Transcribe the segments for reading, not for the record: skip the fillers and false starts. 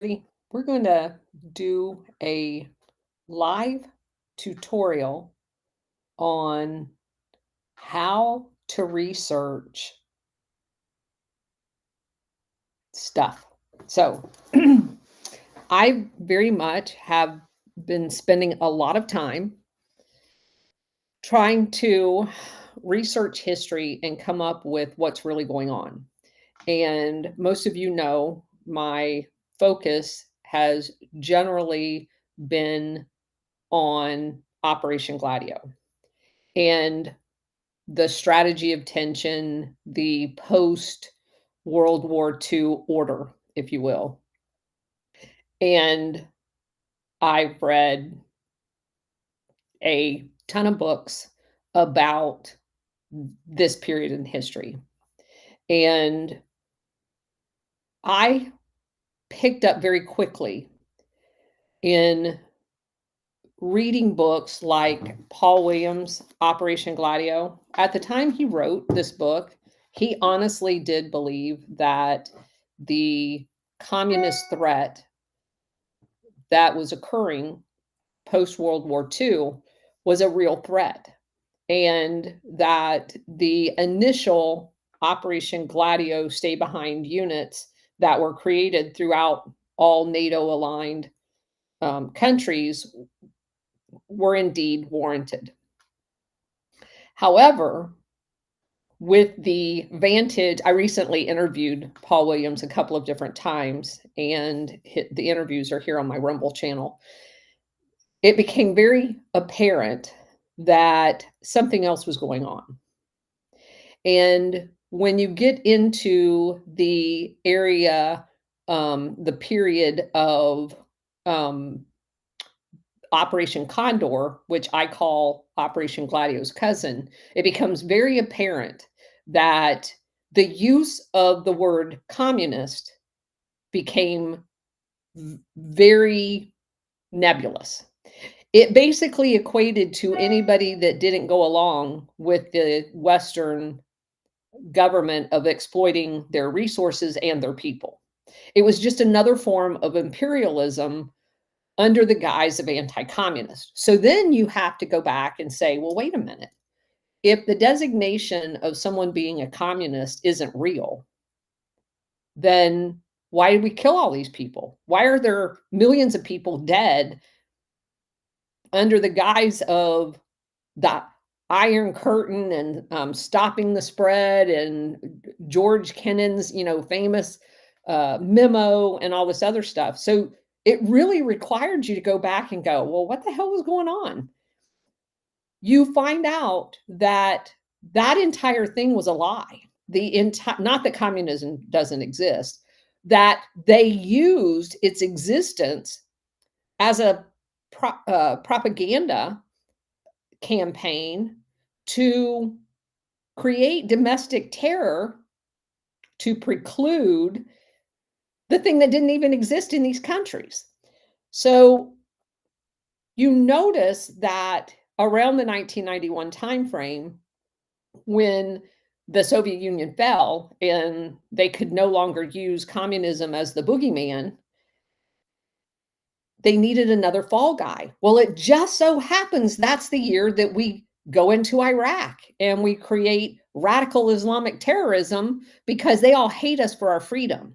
We're going to do a live tutorial on how to research stuff. So, I very much have been spending a lot of time trying to research history and come up with what's really going on. And most of you know my focus has generally been on Operation Gladio and the strategy of tension, the post World War II order, if you will. And I've read a ton of books about this period in history. And I picked up very quickly in reading books like Paul Williams' Operation Gladio. At the time he wrote this book, he honestly did believe that the communist threat that was occurring post World War II was a real threat, and that the initial Operation Gladio stay behind units that were created throughout all NATO aligned countries were indeed warranted. However, with the vantage, I recently interviewed Paul Williams a couple of different times, and the interviews are here on my Rumble channel. It became very apparent that something else was going on. And when you get into the area, the period of Operation Condor, which I call Operation Gladio's cousin, it becomes very apparent that the use of the word communist became very nebulous. It basically equated to anybody that didn't go along with the Western government of exploiting their resources and their people. It was just another form of imperialism under the guise of anti-communist. So then you have to go back and say, well, wait a minute. If the designation of someone being a communist isn't real, then why did we kill all these people? Why are there millions of people dead under the guise of the Iron Curtain and stopping the spread and George Kennan's, famous memo and all this other stuff? So it really required you to go back and go, well, what the hell was going on? You find out that that entire thing was a lie. Not that communism doesn't exist, that they used its existence as a propaganda campaign to create domestic terror to preclude the thing that didn't even exist in these countries. So you notice that around the 1991 timeframe, when the Soviet Union fell and they could no longer use communism as the boogeyman, they needed another fall guy. Well, it just so happens that's the year that we go into Iraq and we create radical Islamic terrorism because they all hate us for our freedom.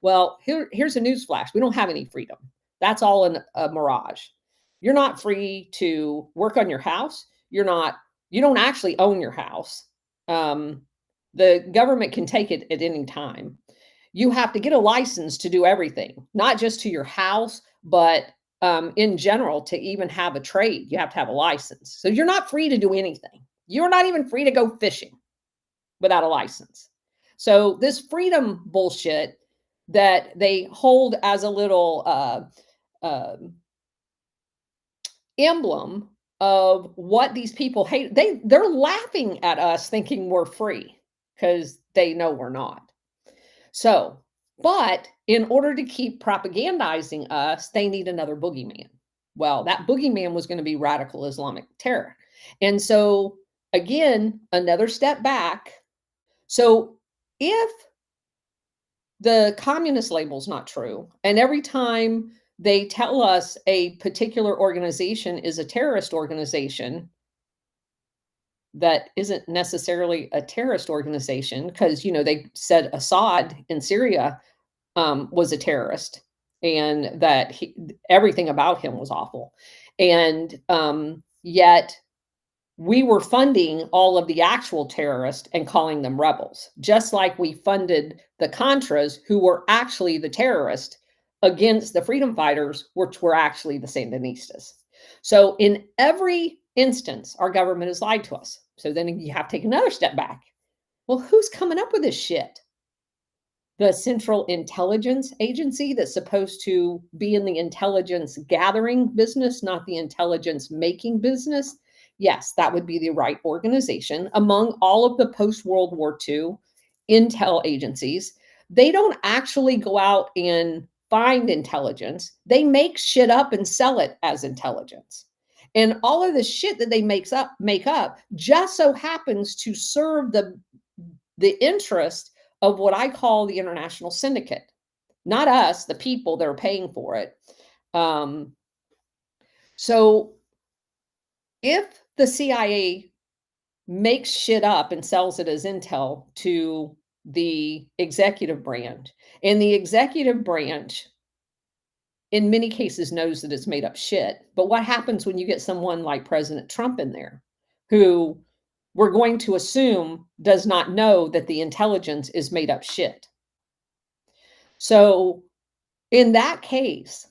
Well, here's a newsflash. We don't have any freedom. That's all a mirage. You're not free to work on your house. You don't actually own your house. The government can take it at any time. You have to get a license to do everything, not just to your house, but in general, to even have a trade, you have to have a license. So you're not free to do anything. You're not even free to go fishing without a license. So this freedom bullshit that they hold as a little emblem of what these people hate, they're laughing at us thinking we're free because they know we're not. So, but in order to keep propagandizing us, they need another boogeyman. Well, that boogeyman was going to be radical Islamic terror. And so, again, another step back. So, if the communist label's not true. And every time they tell us a particular organization is a terrorist organization that isn't necessarily a terrorist organization, because they said Assad in Syria was a terrorist, and that everything about him was awful. And yet we were funding all of the actual terrorists and calling them rebels, just like we funded the Contras, who were actually the terrorists, against the freedom fighters, which were actually the Sandinistas. So in every instance, our government has lied to us. So then you have to take another step back. Well, who's coming up with this shit? The Central Intelligence Agency, that's supposed to be in the intelligence gathering business, not the intelligence making business. Yes, that would be the right organization. Among all of the post-World War II intel agencies, they don't actually go out and find intelligence. They make shit up and sell it as intelligence. And all of the shit that they make up just so happens to serve the interest of what I call the international syndicate. Not us, the people that are paying for it. So if the CIA makes shit up and sells it as intel to the executive branch, and the executive branch in many cases knows that it's made up shit, but what happens when you get someone like President Trump in there, who we're going to assume does not know that the intelligence is made up shit? So in that case,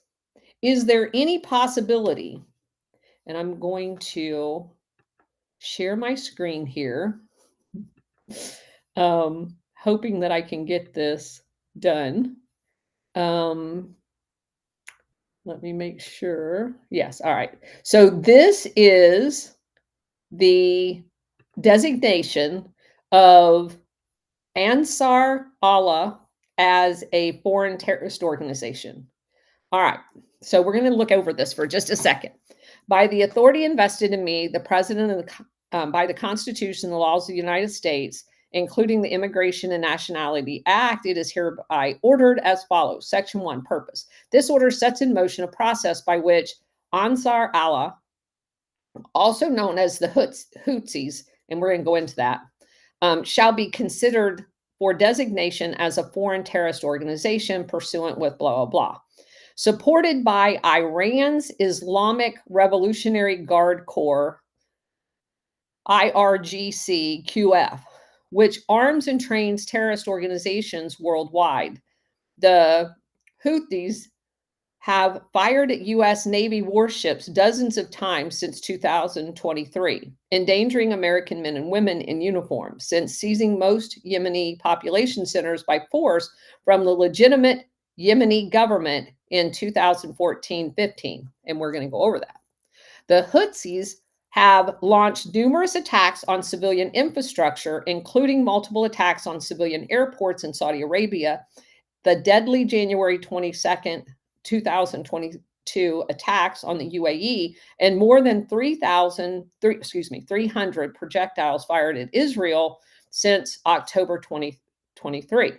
is there any possibility, and I'm going to share my screen here, hoping that I can get this done. Let me make sure. Yes, all right. So this is the designation of Ansar Allah as a foreign terrorist organization. All right, so we're going to look over this for just a second. By the authority invested in me, the President of by the Constitution and the laws of the United States, including the Immigration and Nationality Act, it is hereby ordered as follows. Section 1, purpose. This order sets in motion a process by which Ansar Allah, also known as the Houthis, and we're going to go into that, shall be considered for designation as a foreign terrorist organization pursuant with blah, blah, blah. Supported by Iran's Islamic Revolutionary Guard Corps, IRGC-QF, which arms and trains terrorist organizations worldwide. The Houthis have fired at U.S. Navy warships dozens of times since 2023, endangering American men and women in uniform, since seizing most Yemeni population centers by force from the legitimate Yemeni government in 2014-15. And we're going to go over that. The Houthis have launched numerous attacks on civilian infrastructure, including multiple attacks on civilian airports in Saudi Arabia, the deadly January 22nd, 2022 attacks on the UAE, and more than 300 projectiles fired at Israel since October 2023.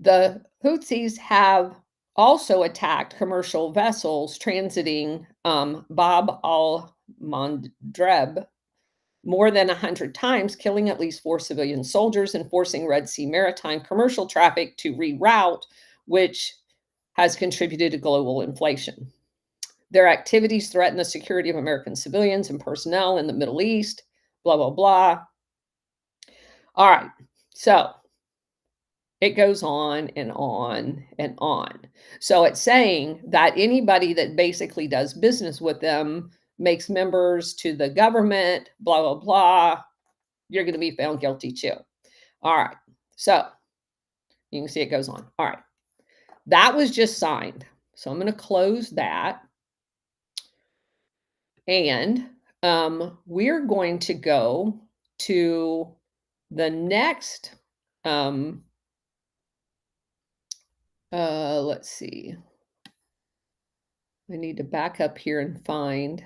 The Houthis have also attacked commercial vessels transiting Bab al-Mandeb more than 100 times, killing at least 4 civilian soldiers and forcing Red Sea maritime commercial traffic to reroute, which has contributed to global inflation. Their activities threaten the security of American civilians and personnel in the Middle East, blah, blah, blah. All right, so it goes on and on and on. So it's saying that anybody that basically does business with them, makes members to the government, blah, blah, blah, you're going to be found guilty too. All right, so you can see it goes on. All right, that was just signed. So I'm going to close that. And we're going to go to the next, let's see. I need to back up here and find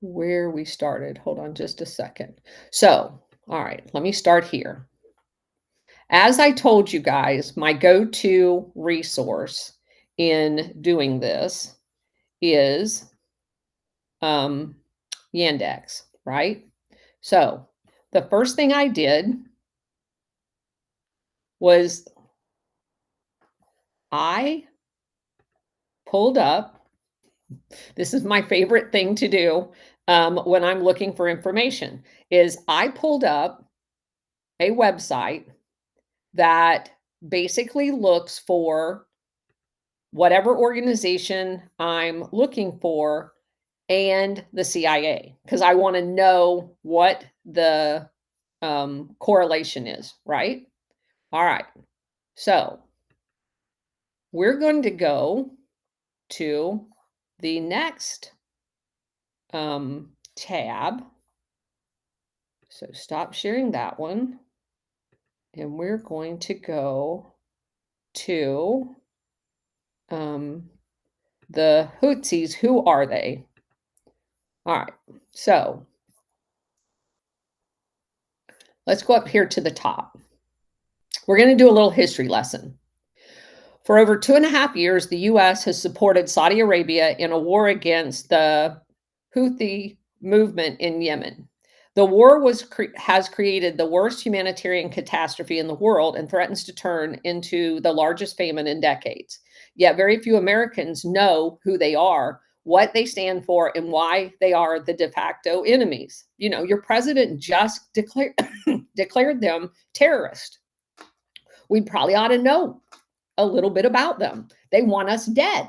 where we started. Hold on just a second. So, all right, let me start here. As I told you guys, my go-to resource in doing this is um, Yandex, right? So the first thing I did was I pulled up, this is my favorite thing to do when I'm looking for information, is I pulled up a website that basically looks for whatever organization I'm looking for and the CIA, because I want to know what the correlation is, right? All right. So we're going to go to the next tab. So stop sharing that one. And we're going to go to the Houthis. Who are they? All right. So let's go up here to the top. We're going to do a little history lesson. For over 2.5 years, the U.S. has supported Saudi Arabia in a war against the Houthi movement in Yemen. The war has created the worst humanitarian catastrophe in the world and threatens to turn into the largest famine in decades. Yet very few Americans know who they are, what they stand for, and why they are the de facto enemies. You know, your president just declared them terrorist. We probably ought to know a little bit about them. They want us dead,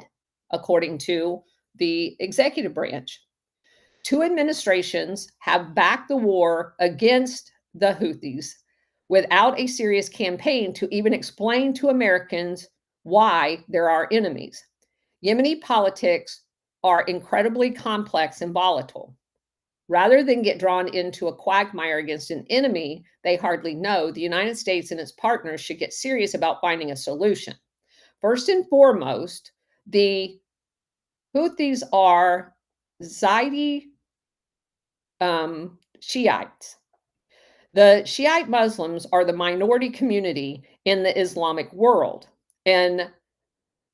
according to the executive branch. 2 administrations have backed the war against the Houthis without a serious campaign to even explain to Americans why they're our enemies. Yemeni politics are incredibly complex and volatile. Rather than get drawn into a quagmire against an enemy they hardly know, the United States and its partners should get serious about finding a solution. First and foremost, the Houthis are Zaidi Shiites. The Shiite Muslims are the minority community in the Islamic world. And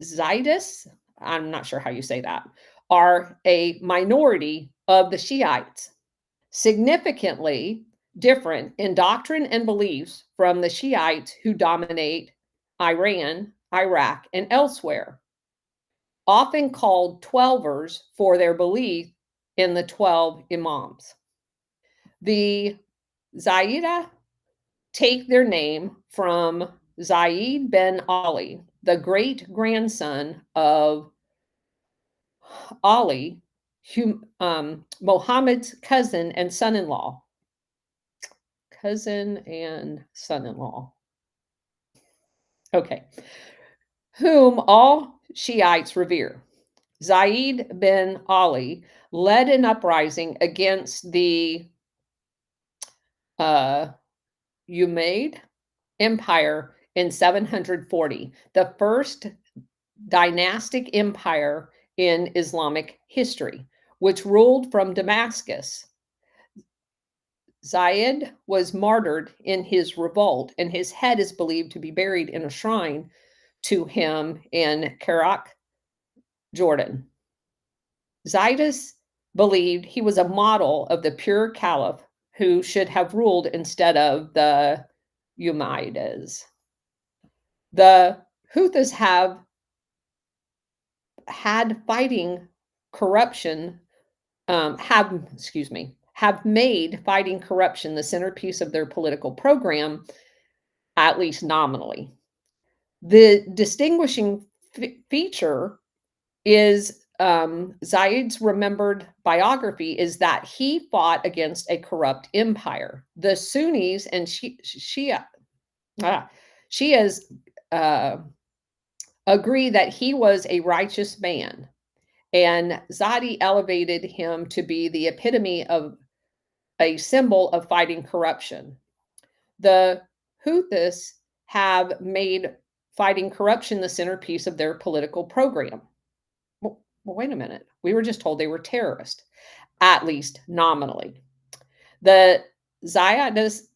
Zaydis, I'm not sure how you say that, are a minority of the Shiites. Significantly different in doctrine and beliefs from the Shiites who dominate Iran, Iraq, and elsewhere, often called Twelvers for their belief in the 12 Imams. The Zaida take their name from Zayed bin Ali, the great-grandson of Ali, Muhammad's cousin and son-in-law. Cousin and son-in-law. Okay. Whom all Shiites revere. Zayed bin Ali led an uprising against the Umayyad Empire in 740, the first dynastic empire in Islamic history, which ruled from Damascus. Zayed was martyred in his revolt, and his head is believed to be buried in a shrine to him in Karak, Jordan. Zaydus believed he was a model of the pure caliph who should have ruled instead of the Umayyads. The Houthis have had fighting corruption, have made fighting corruption the centerpiece of their political program, at least nominally. The distinguishing feature is Zayed's remembered biography is that he fought against a corrupt empire. The Sunnis and Shias agree that he was a righteous man, and Zadi elevated him to be the epitome of a symbol of fighting corruption. The Houthis have made fighting corruption the centerpiece of their political program. Well, wait a minute. We were just told they were terrorists, at least nominally. The Zaydis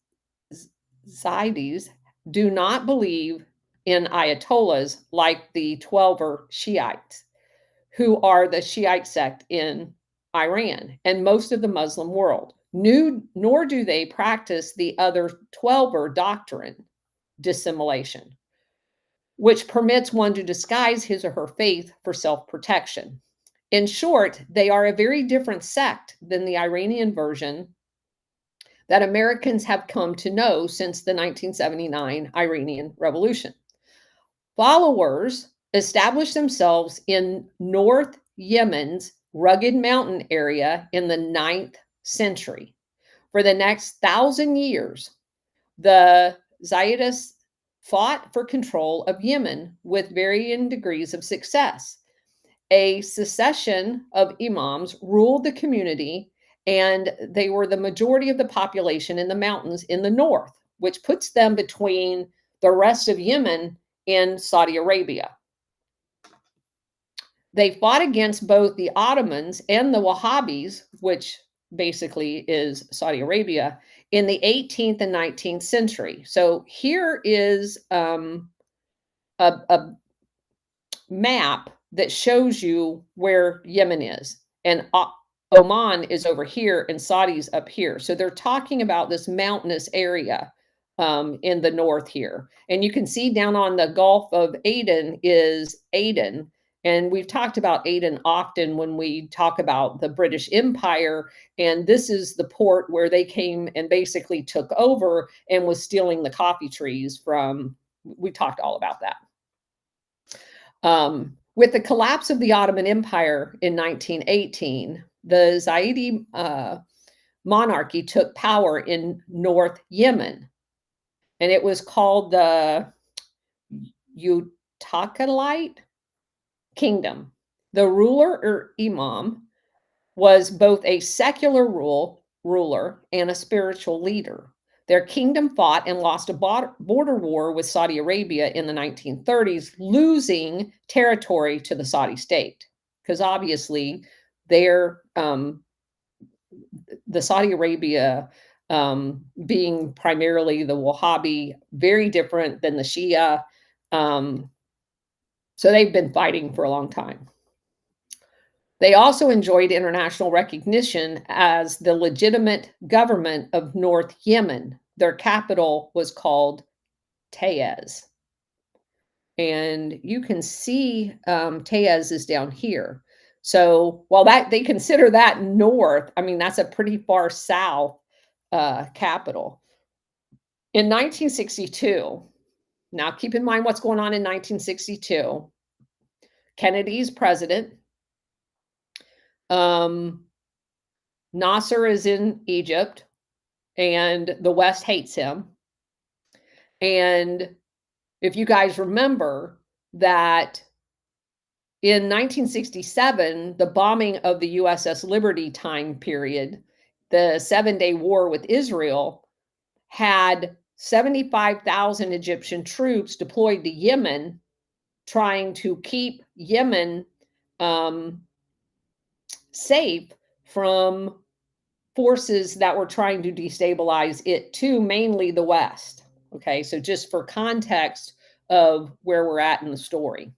do not believe in Ayatollahs like the Twelver Shiites, who are the Shiite sect in Iran and most of the Muslim world. Nor do they practice the other Twelver doctrine, dissimulation, which permits one to disguise his or her faith for self-protection. In short, they are a very different sect than the Iranian version that Americans have come to know since the 1979 Iranian Revolution. Followers established themselves in North Yemen's rugged mountain area in the 9th century. For the next 1,000 years, the Zaydis fought for control of Yemen with varying degrees of success. A succession of imams ruled the community, and they were the majority of the population in the mountains in the north, which puts them between the rest of Yemen and Saudi Arabia. They fought against both the Ottomans and the Wahhabis, which basically is Saudi Arabia, in the 18th and 19th century. So here is a map that shows you where Yemen is, and Oman is over here and Saudi's up here. So they're talking about this mountainous area in the north here. And you can see down on the Gulf of Aden is Aden. And we've talked about Aden often when we talk about the British Empire. And this is the port where they came and basically took over and was stealing the coffee trees from, we talked all about that. With the collapse of the Ottoman Empire in 1918, the Zaidi monarchy took power in North Yemen, and it was called the Utakalite Kingdom. The ruler or imam was both a secular ruler and a spiritual leader. Their kingdom fought and lost a border war with Saudi Arabia in the 1930s, losing territory to the Saudi state, because obviously they're the Saudi Arabia being primarily the Wahhabi, very different than the Shia. So they've been fighting for a long time. They also enjoyed international recognition as the legitimate government of North Yemen. Their capital was called Taiz. And you can see Taiz is down here. So while they consider that north, I mean, that's a pretty far south capital. In 1962, now keep in mind what's going on in 1962. Kennedy's president. Nasser is in Egypt, and the West hates him. And if you guys remember that in 1967, the bombing of the USS Liberty time period, the 7-day war with Israel, had 75,000 Egyptian troops deployed to Yemen, trying to keep Yemen safe from forces that were trying to destabilize it too, mainly the West. Okay, so just for context of where we're at in the story.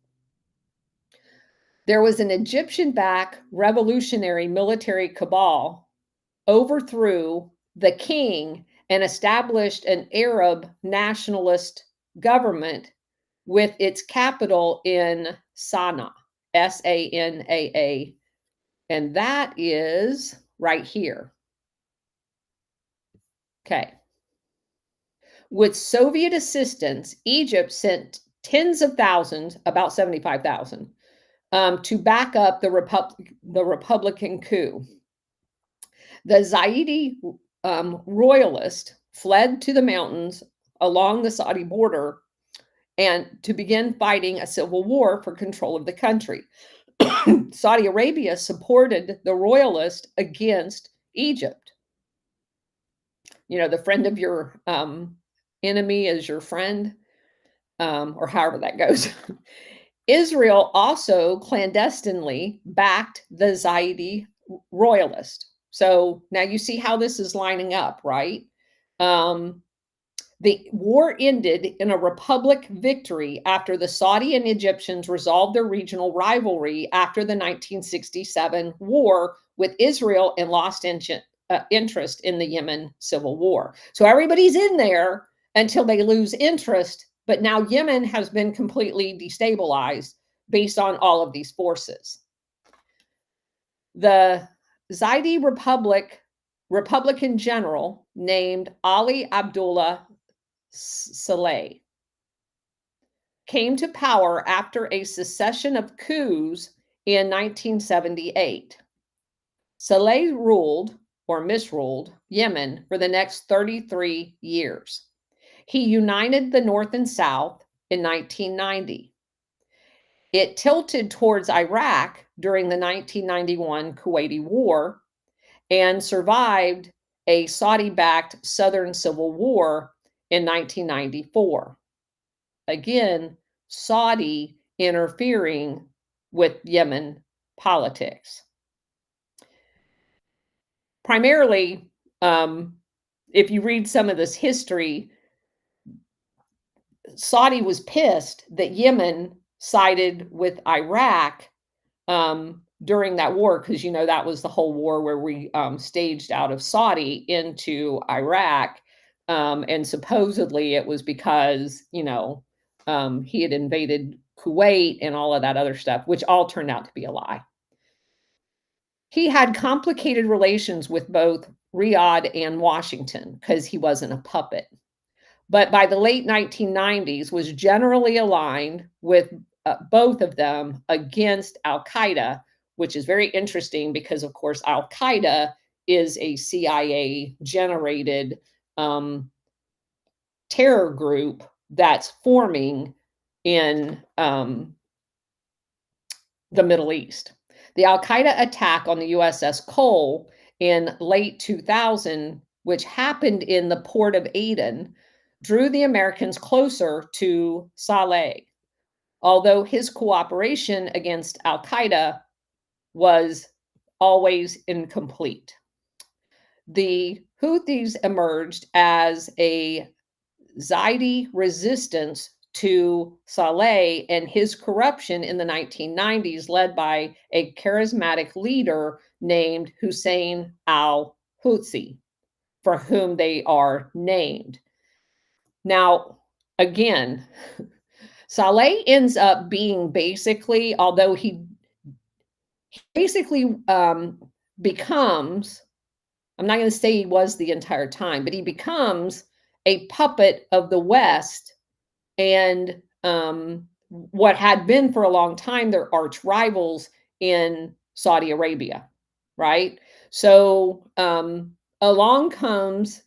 There was an Egyptian-backed revolutionary military cabal overthrew the king and established an Arab nationalist government with its capital in Sana'a, Sanaa. And that is right here. Okay. With Soviet assistance, Egypt sent tens of thousands, about 75,000, to back up the Republican coup. The Zaidi royalists fled to the mountains along the Saudi border and to begin fighting a civil war for control of the country. Saudi Arabia supported the royalists against Egypt. You know, the friend of your enemy is your friend, or however that goes. Israel also clandestinely backed the Zaidi royalist. So now you see how this is lining up, right? The war ended in a Republic victory after the Saudi and Egyptians resolved their regional rivalry after the 1967 war with Israel and lost interest in the Yemen civil war. So everybody's in there until they lose interest, but now Yemen has been completely destabilized based on all of these forces. The Zaidi Republican general named Ali Abdullah Saleh came to power after a succession of coups in 1978. Saleh ruled or misruled Yemen for the next 33 years. He united the North and South in 1990. It tilted towards Iraq during the 1991 Kuwaiti War and survived a Saudi-backed Southern Civil War in 1994. Again, Saudi interfering with Yemen politics. Primarily, if you read some of this history, Saudi was pissed that Yemen sided with Iraq during that war, because that was the whole war where we staged out of Saudi into Iraq, and supposedly it was because he had invaded Kuwait and all of that other stuff, which all turned out to be a lie. He had complicated relations with both Riyadh and Washington because he wasn't a puppet. But by the late 1990s was generally aligned with both of them against Al-Qaeda, which is very interesting because, of course, Al-Qaeda is a CIA-generated terror group that's forming in the Middle East. The Al-Qaeda attack on the USS Cole in late 2000, which happened in the port of Aden, drew the Americans closer to Saleh, although his cooperation against Al-Qaeda was always incomplete. The Houthis emerged as a Zaidi resistance to Saleh and his corruption in the 1990s, led by a charismatic leader named Hussein al-Houthi, for whom they are named. Now, again, Saleh ends up being basically, although he basically becomes, I'm not going to say he was the entire time, but he becomes a puppet of the West and what had been for a long time their arch rivals in Saudi Arabia, right? So along comes,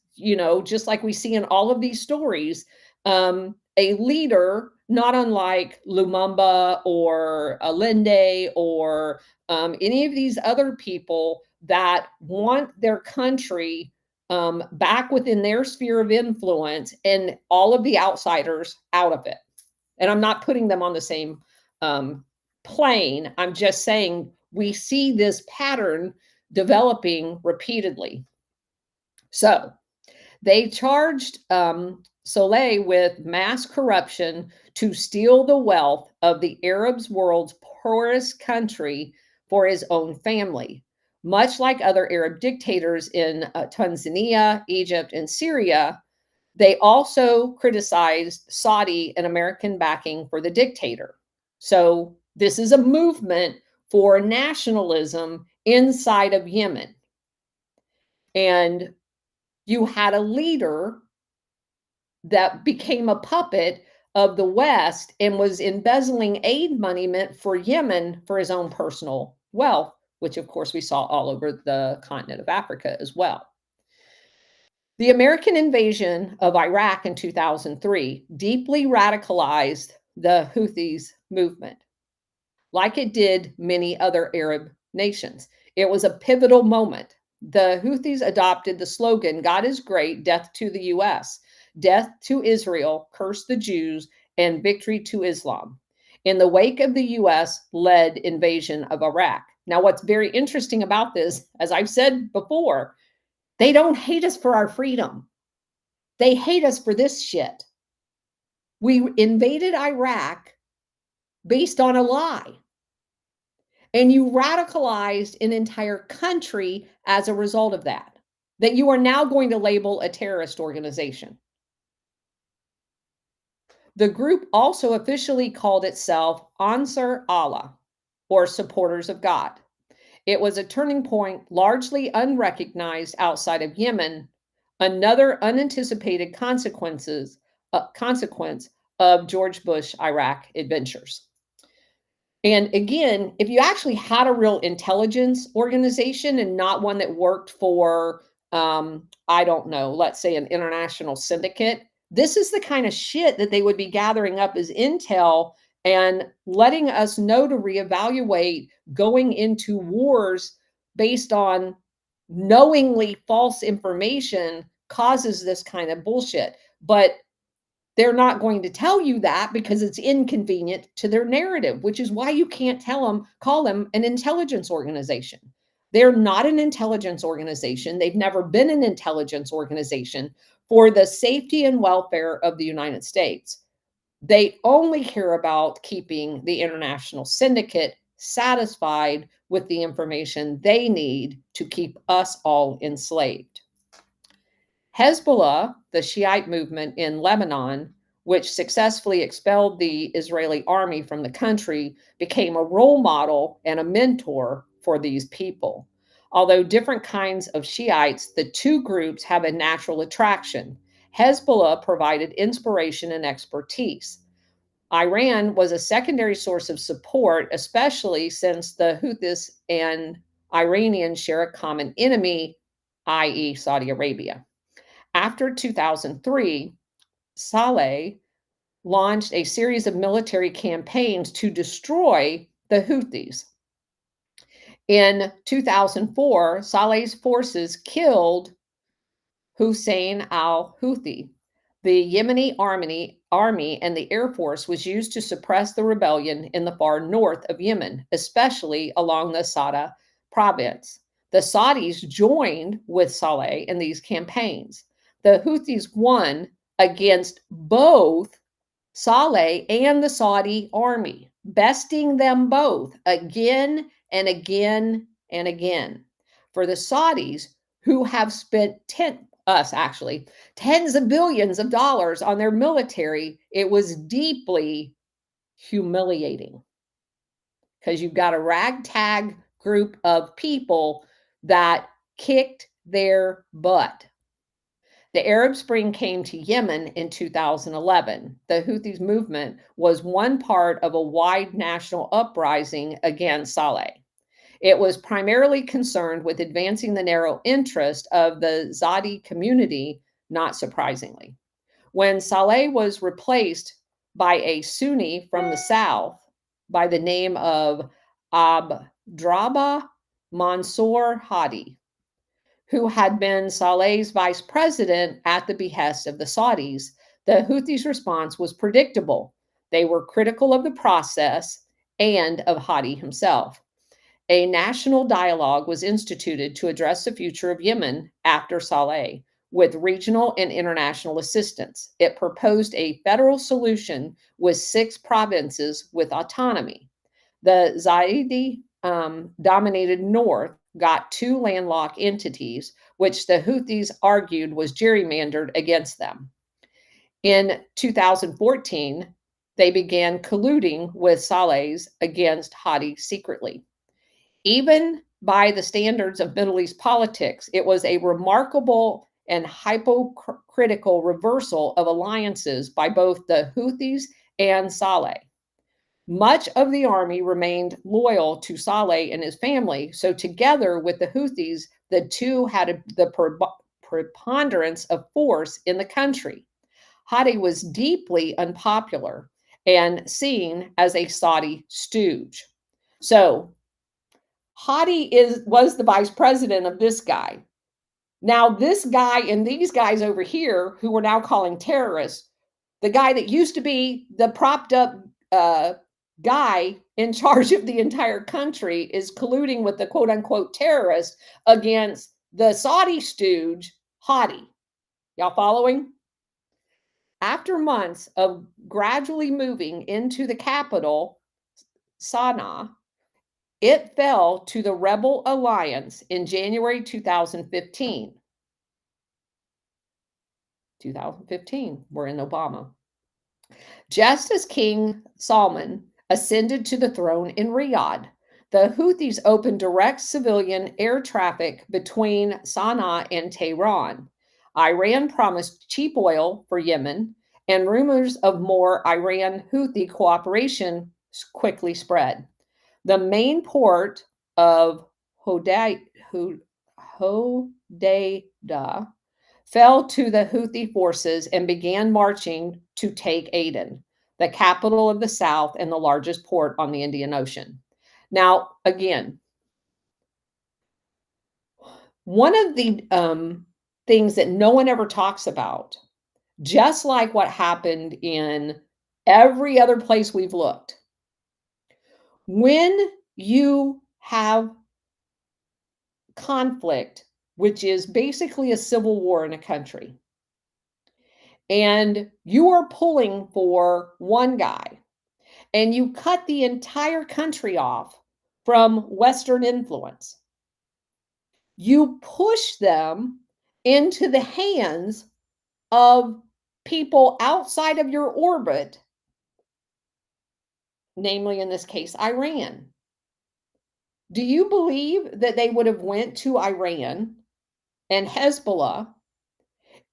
just like we see in all of these stories, a leader, not unlike Lumumba or Allende or any of these other people that want their country back within their sphere of influence and all of the outsiders out of it. And I'm not putting them on the same plane. I'm just saying we see this pattern developing repeatedly. So they charged Saleh with mass corruption to steal the wealth of the Arab world's poorest country for his own family. Much like other Arab dictators in Tanzania, Egypt, and Syria, they also criticized Saudi and American backing for the dictator. So this is a movement for nationalism inside of Yemen. And you had a leader that became a puppet of the West and was embezzling aid money meant for Yemen for his own personal wealth, which of course we saw all over the continent of Africa as well. The American invasion of Iraq in 2003 deeply radicalized the Houthis movement, like it did many other Arab nations. It was a pivotal moment. The Houthis adopted the slogan, "God is great, death to the US, death to Israel, curse the Jews, and victory to Islam," in the wake of the US-led invasion of Iraq. Now, what's very interesting about this, as I've said before, they don't hate us for our freedom. They hate us for this shit. We invaded Iraq based on a lie. And you radicalized an entire country as a result of that you are now going to label a terrorist organization. The group also officially called itself Ansar Allah, or Supporters of God. It was a turning point largely unrecognized outside of Yemen, another unanticipated consequence of George Bush Iraq adventures. And again, if you actually had a real intelligence organization and not one that worked for, I don't know, let's say an international syndicate, this is the kind of shit that they would be gathering up as intel and letting us know to reevaluate going into wars based on knowingly false information causes this kind of bullshit. But they're not going to tell you that because it's inconvenient to their narrative, which is why you can't call them an intelligence organization. They're not an intelligence organization. They've never been an intelligence organization for the safety and welfare of the United States. They only care about keeping the international syndicate satisfied with the information they need to keep us all enslaved. Hezbollah, the Shiite movement in Lebanon, which successfully expelled the Israeli army from the country, became a role model and a mentor for these people. Although different kinds of Shiites, the two groups have a natural attraction. Hezbollah provided inspiration and expertise. Iran was a secondary source of support, especially since the Houthis and Iranians share a common enemy, i.e., Saudi Arabia. After 2003, Saleh launched a series of military campaigns to destroy the Houthis. In 2004, Saleh's forces killed Hussein al-Houthi. The Yemeni army and the Air Force was used to suppress the rebellion in the far north of Yemen, especially along the Sada province. The Saudis joined with Saleh in these campaigns. The Houthis won against both Saleh and the Saudi army, besting them both again and again and again. For the Saudis, who have spent tens of billions of dollars on their military, it was deeply humiliating because you've got a ragtag group of people that kicked their butt. The Arab Spring came to Yemen in 2011. The Houthis movement was one part of a wide national uprising against Saleh. It was primarily concerned with advancing the narrow interest of the Zadi community, not surprisingly. When Saleh was replaced by a Sunni from the south by the name of Abdrabah Mansour Hadi, who had been Saleh's vice president at the behest of the Saudis, the Houthis' response was predictable. They were critical of the process and of Hadi himself. A national dialogue was instituted to address the future of Yemen after Saleh, with regional and international assistance. It proposed a federal solution with 6 provinces with autonomy. The Zaidi dominated north got 2 landlocked entities, which the Houthis argued was gerrymandered against them. In 2014, they began colluding with Saleh's against Hadi secretly. Even by the standards of Middle East politics, it was a remarkable and hypocritical reversal of alliances by both the Houthis and Saleh. Much of the army remained loyal to Saleh and his family, so together with the Houthis, the two had the preponderance of force in the country. Hadi was deeply unpopular and seen as a Saudi stooge. So Hadi was the vice president of this guy. Now, this guy and these guys over here, who we're now calling terrorists, the guy that used to be the propped up guy in charge of the entire country, is colluding with the quote unquote terrorist against the Saudi stooge, Hadi. Y'all following? After months of gradually moving into the capital, Sana'a, it fell to the rebel alliance in January 2015. 2015, we're in Obama. Just as King Salman ascended to the throne in Riyadh, the Houthis opened direct civilian air traffic between Sana'a and Tehran. Iran promised cheap oil for Yemen, and rumors of more Iran Houthi cooperation quickly spread. The main port of Hodeidah fell to the Houthi forces and began marching to take Aden, the capital of the south and the largest port on the Indian Ocean. Now, again, one of the things that no one ever talks about, just like what happened in every other place we've looked, when you have conflict, which is basically a civil war in a country, and you are pulling for one guy, and you cut the entire country off from Western influence, you push them into the hands of people outside of your orbit, namely in this case, Iran. Do you believe that they would have went to Iran and Hezbollah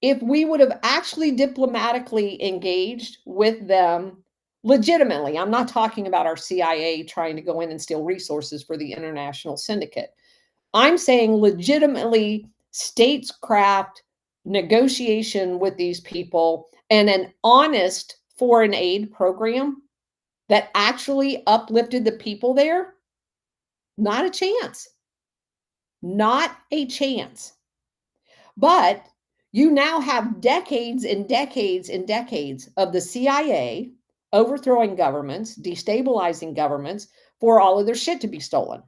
if we would have actually diplomatically engaged with them legitimately? I'm not talking about our CIA trying to go in and steal resources for the international syndicate. I'm saying legitimately statescraft negotiation with these people and an honest foreign aid program that actually uplifted the people there. Not a chance. Not a chance. But you now have decades and decades and decades of the CIA overthrowing governments, destabilizing governments for all of their shit to be stolen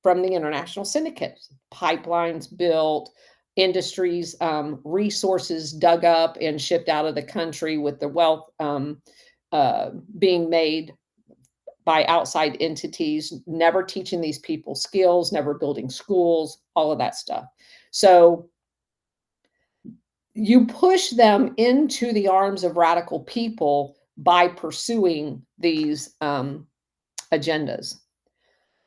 from the international syndicates. Pipelines built, industries, resources dug up and shipped out of the country with the wealth being made by outside entities, never teaching these people skills, never building schools, all of that stuff. So you push them into the arms of radical people by pursuing these agendas.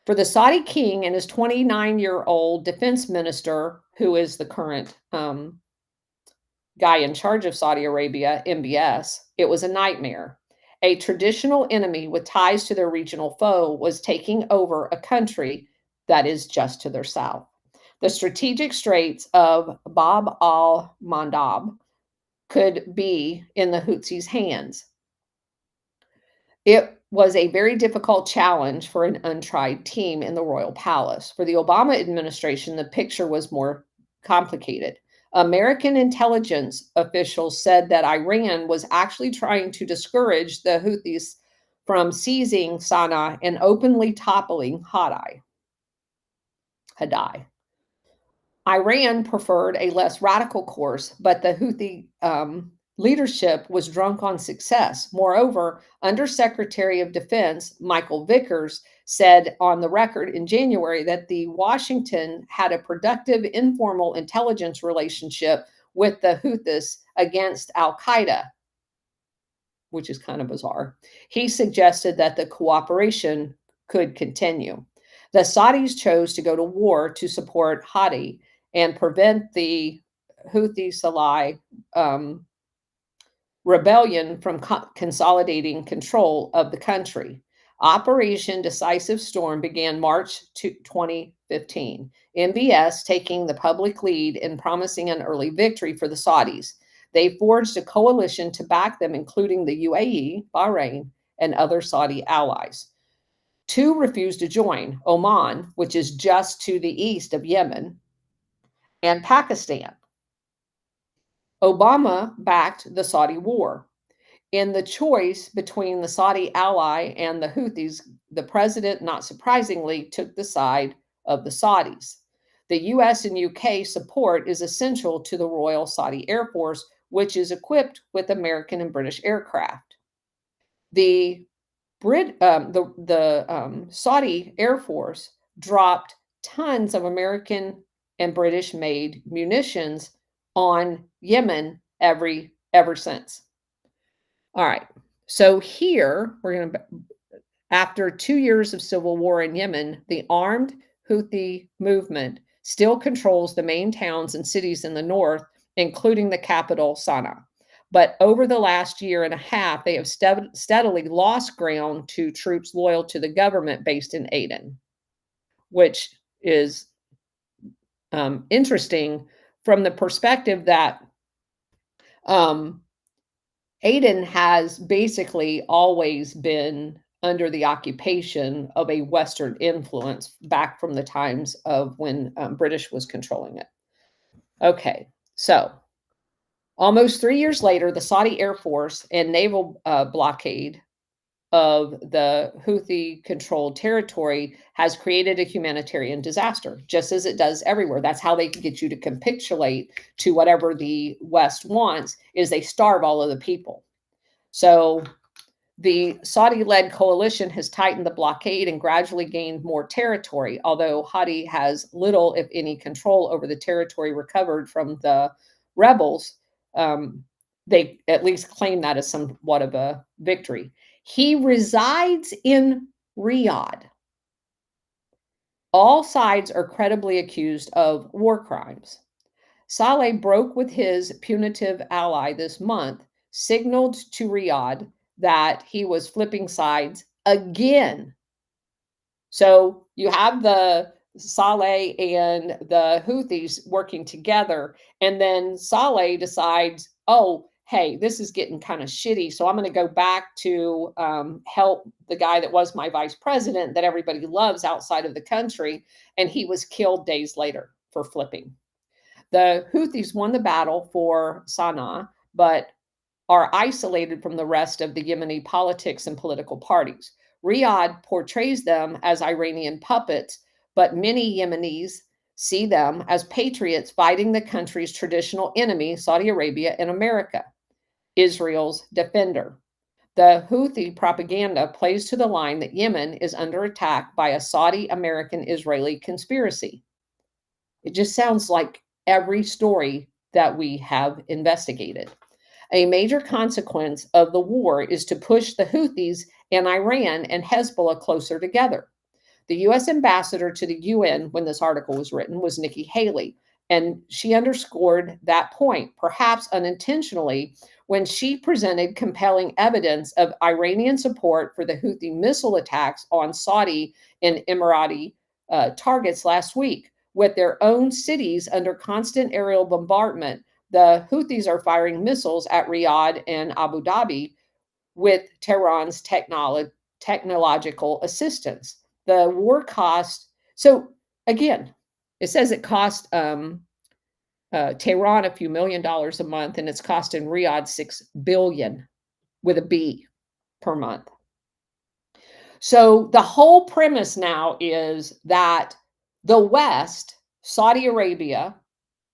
For the Saudi king and his 29-year-old defense minister, who is the current guy in charge of Saudi Arabia, MBS, it was a nightmare. A traditional enemy with ties to their regional foe was taking over a country that is just to their south. The strategic straits of Bab al-Mandab could be in the Houthis' hands. It was a very difficult challenge for an untried team in the royal palace. For the Obama administration, the picture was more complicated. American intelligence officials said that Iran was actually trying to discourage the Houthis from seizing Sana'a and openly toppling Hadai. Iran preferred a less radical course, but the Houthi leadership was drunk on success. Moreover, Undersecretary of Defense Michael Vickers said on the record in January that the Washington had a productive informal intelligence relationship with the Houthis against al-Qaeda, which is kind of bizarre. He suggested that the cooperation could continue. The Saudis chose to go to war to support Hadi and prevent the Houthi Salih rebellion from consolidating control of the country. Operation Decisive Storm began March 2015. MBS taking the public lead and promising an early victory for the Saudis. They forged a coalition to back them, including the UAE, Bahrain, and other Saudi allies. Two refused to join: Oman, which is just to the east of Yemen, and Pakistan. Obama backed the Saudi war. In the choice between the Saudi ally and the Houthis, the president, not surprisingly, took the side of the Saudis. The US and UK support is essential to the Royal Saudi Air Force, which is equipped with American and British aircraft. The Saudi Air Force dropped tons of American and British made munitions on Yemen ever since. All right. So here we're going to, after 2 years of civil war in Yemen, the armed Houthi movement still controls the main towns and cities in the north, including the capital, Sana'a. But over the last year and a half, they have steadily lost ground to troops loyal to the government based in Aden, which is interesting from the perspective that Aden has basically always been under the occupation of a Western influence back from the times of when British was controlling it. Okay, so almost 3 years later, the Saudi Air Force and naval blockade of the Houthi-controlled territory has created a humanitarian disaster, just as it does everywhere. That's how they can get you to capitulate to whatever the West wants, is they starve all of the people. So the Saudi-led coalition has tightened the blockade and gradually gained more territory, although Hadi has little, if any, control over the territory recovered from the rebels. They at least claim that as somewhat of a victory. He resides in Riyadh. All sides are credibly accused of war crimes. Saleh broke with his punitive ally this month, signaled to Riyadh that he was flipping sides again. So you have the Saleh and the Houthis working together, and then Saleh decides, oh, hey, this is getting kind of shitty, so I'm going to go back to help the guy that was my vice president that everybody loves outside of the country, and he was killed days later for flipping. The Houthis won the battle for Sana'a, but are isolated from the rest of the Yemeni politics and political parties. Riyadh portrays them as Iranian puppets, but many Yemenis see them as patriots fighting the country's traditional enemy, Saudi Arabia and America, Israel's defender. The Houthi propaganda plays to the line that Yemen is under attack by a Saudi American-Israeli conspiracy. It just sounds like every story that we have investigated. A major consequence of the war is to push the Houthis and Iran and Hezbollah closer together. The U.S. ambassador to the UN when this article was written was Nikki Haley, and she underscored that point, perhaps unintentionally, when she presented compelling evidence of Iranian support for the Houthi missile attacks on Saudi and Emirati targets last week. With their own cities under constant aerial bombardment, the Houthis are firing missiles at Riyadh and Abu Dhabi with Tehran's technological assistance. The war cost, so again, it says it cost Tehran a few $1 million a month, and it's costing Riyadh $6 billion with a B per month. So the whole premise now is that the West, Saudi Arabia,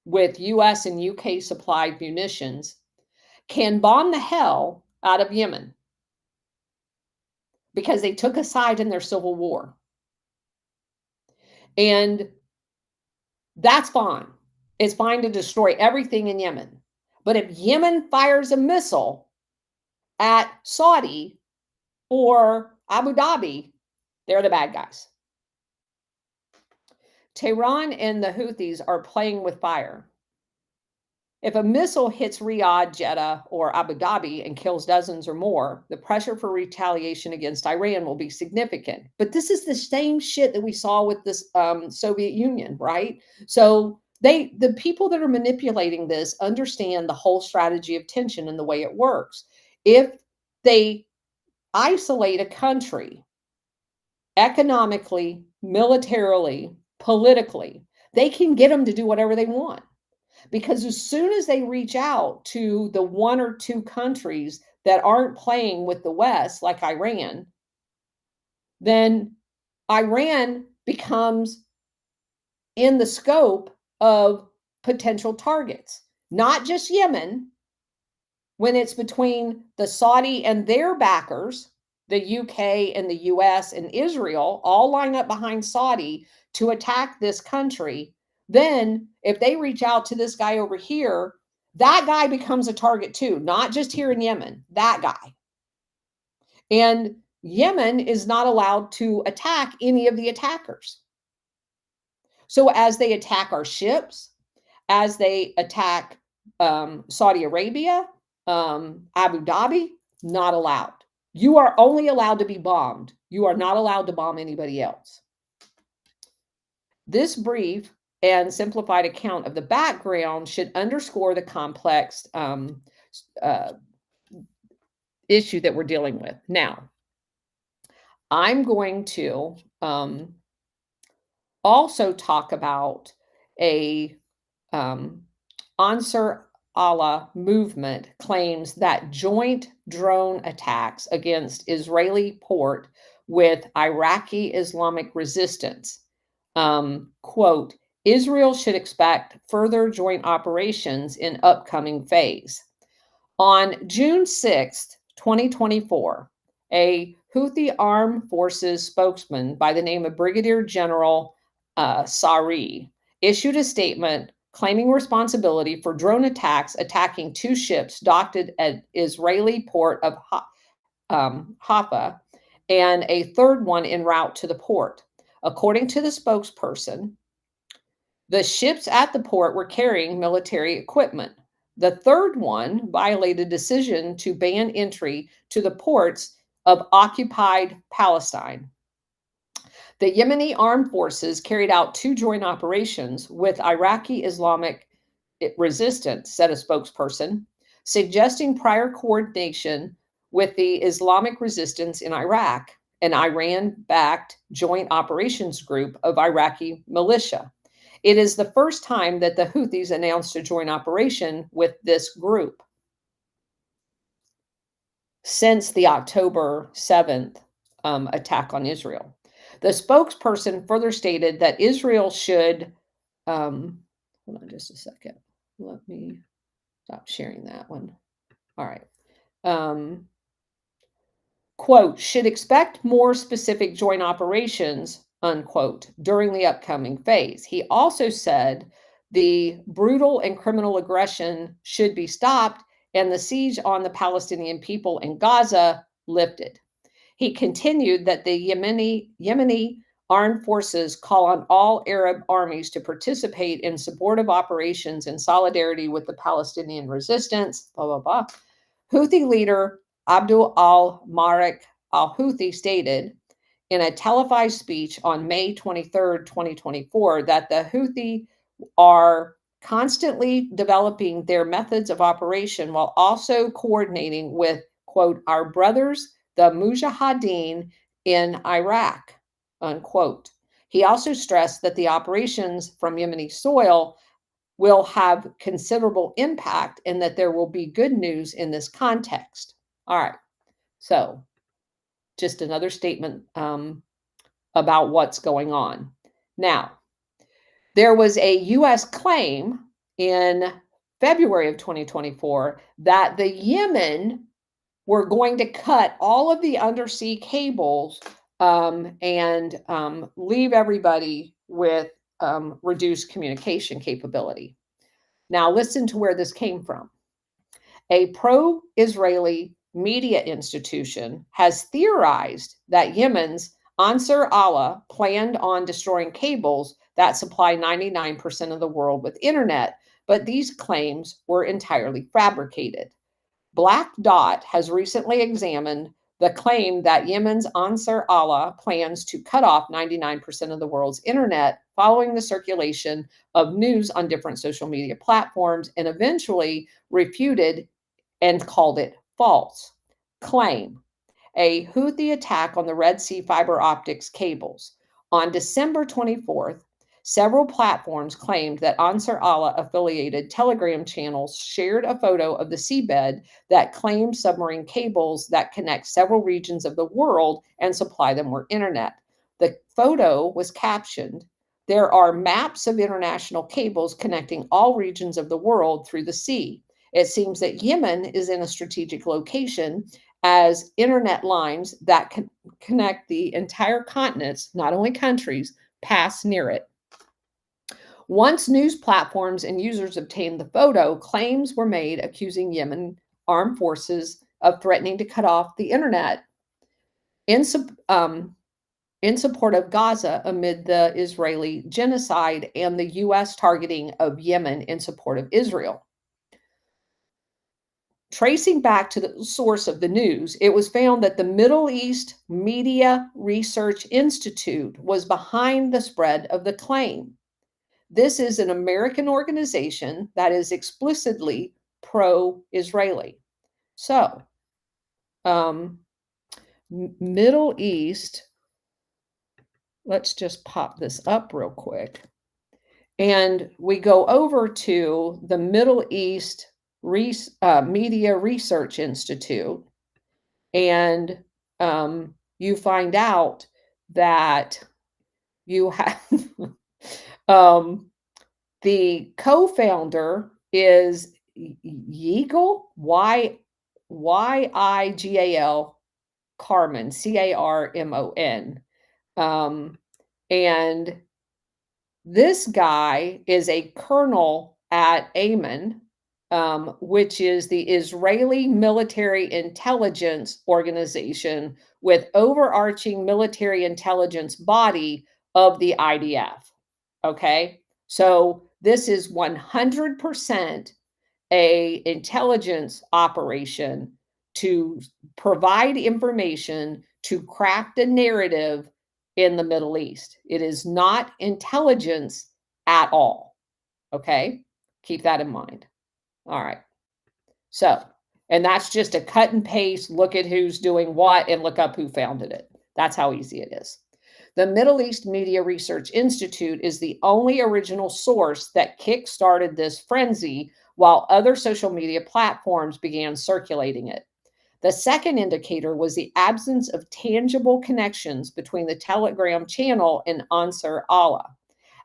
with US and UK supplied munitions, can bomb the hell out of Yemen because they took a side in their civil war. And that's fine. It's fine to destroy everything in Yemen. But if Yemen fires a missile at Saudi or Abu Dhabi, they're the bad guys. Tehran and the Houthis are playing with fire. If a missile hits Riyadh, Jeddah, or Abu Dhabi and kills dozens or more, the pressure for retaliation against Iran will be significant. But this is the same shit that we saw with this Soviet Union, right? So the people that are manipulating this understand the whole strategy of tension and the way it works. If they isolate a country economically, militarily, politically, they can get them to do whatever they want. Because as soon as they reach out to the one or two countries that aren't playing with the West, like Iran, then Iran becomes in the scope of potential targets. Not just Yemen, when it's between the Saudi and their backers, the UK and the US and Israel, all line up behind Saudi to attack this country, then if they reach out to this guy over here, that guy becomes a target too, not just here in Yemen, that guy. And Yemen is not allowed to attack any of the attackers. So as they attack our ships, as they attack Saudi Arabia, Abu Dhabi, not allowed. You are only allowed to be bombed. You are not allowed to bomb anybody else. This brief and simplified account of the background should underscore the complex issue that we're dealing with. Now, I'm going to also talk about a Ansar Allah movement claims that joint drone attacks against Israeli port with Iraqi Islamic resistance. Quote, Israel should expect further joint operations in upcoming phase. On June 6th, 2024, a Houthi armed forces spokesman by the name of Brigadier General Sari issued a statement claiming responsibility for drone attacks attacking two ships docked at Israeli port of Haifa and a third one en route to the port. According to the spokesperson, the ships at the port were carrying military equipment. The third one violated decision to ban entry to the ports of occupied Palestine. The Yemeni armed forces carried out two joint operations with Iraqi Islamic resistance, said a spokesperson, suggesting prior coordination with the Islamic resistance in Iraq, an Iran-backed joint operations group of Iraqi militia. It is the first time that the Houthis announced a joint operation with this group since the October 7th attack on Israel. The spokesperson further stated that Israel should, hold on just a second. Let me stop sharing that one. All right. Quote, should expect more specific joint operations, unquote, during the upcoming phase. He also said the brutal and criminal aggression should be stopped and the siege on the Palestinian people in Gaza lifted. He continued that the Yemeni armed forces call on all Arab armies to participate in supportive operations in solidarity with the Palestinian resistance, blah, blah, blah. Houthi leader Abdul al-Malik al-Houthi stated in a televised speech on May 23rd, 2024, that the Houthi are constantly developing their methods of operation while also coordinating with, quote, our brothers, the Mujahideen in Iraq, unquote. He also stressed that the operations from Yemeni soil will have considerable impact and that there will be good news in this context. All right, so just another statement about what's going on. Now, there was a U.S. claim in February of 2024 that the Yemen were going to cut all of the undersea cables and leave everybody with reduced communication capability. Now, listen to where this came from. A pro-Israeli media institution has theorized that Yemen's Ansar Allah planned on destroying cables that supply 99% of the world with internet, but these claims were entirely fabricated. Black Dot has recently examined the claim that Yemen's Ansar Allah plans to cut off 99% of the world's internet following the circulation of news on different social media platforms and eventually refuted and called it false. Claim. A Houthi attack on the Red Sea fiber optics cables. On December 24th, several platforms claimed that Ansar Allah affiliated Telegram channels shared a photo of the seabed that claimed submarine cables that connect several regions of the world and supply them with internet. The photo was captioned, "There are maps of international cables connecting all regions of the world through the sea. It seems that Yemen is in a strategic location as internet lines that can connect the entire continents, not only countries, pass near it. Once news platforms and users obtained the photo, claims were made accusing Yemen armed forces of threatening to cut off the internet in, in support of Gaza amid the Israeli genocide and the U.S. targeting of Yemen in support of Israel. Tracing back to the source of the news, it was found that the Middle East Media Research Institute was behind the spread of the claim. This is an American organization that is explicitly pro-Israeli. So, Middle East, let's just pop this up real quick. And we go over to the Middle East Media Research Institute, and you find out that you have the co-founder is Yigal, Yigal Carmon, Carmon. And this guy is a colonel at Yemen, which is the Israeli military intelligence organization with overarching military intelligence body of the IDF. Okay, so this is 100% a intelligence operation to provide information to craft a narrative in the Middle East. It is not intelligence at all. Okay, keep that in mind. All right. So, and that's just a cut and paste, look at who's doing what and look up who founded it. That's how easy it is. The Middle East Media Research Institute is the only original source that kick-started this frenzy while other social media platforms began circulating it. The second indicator was the absence of tangible connections between the Telegram channel and Ansar Allah,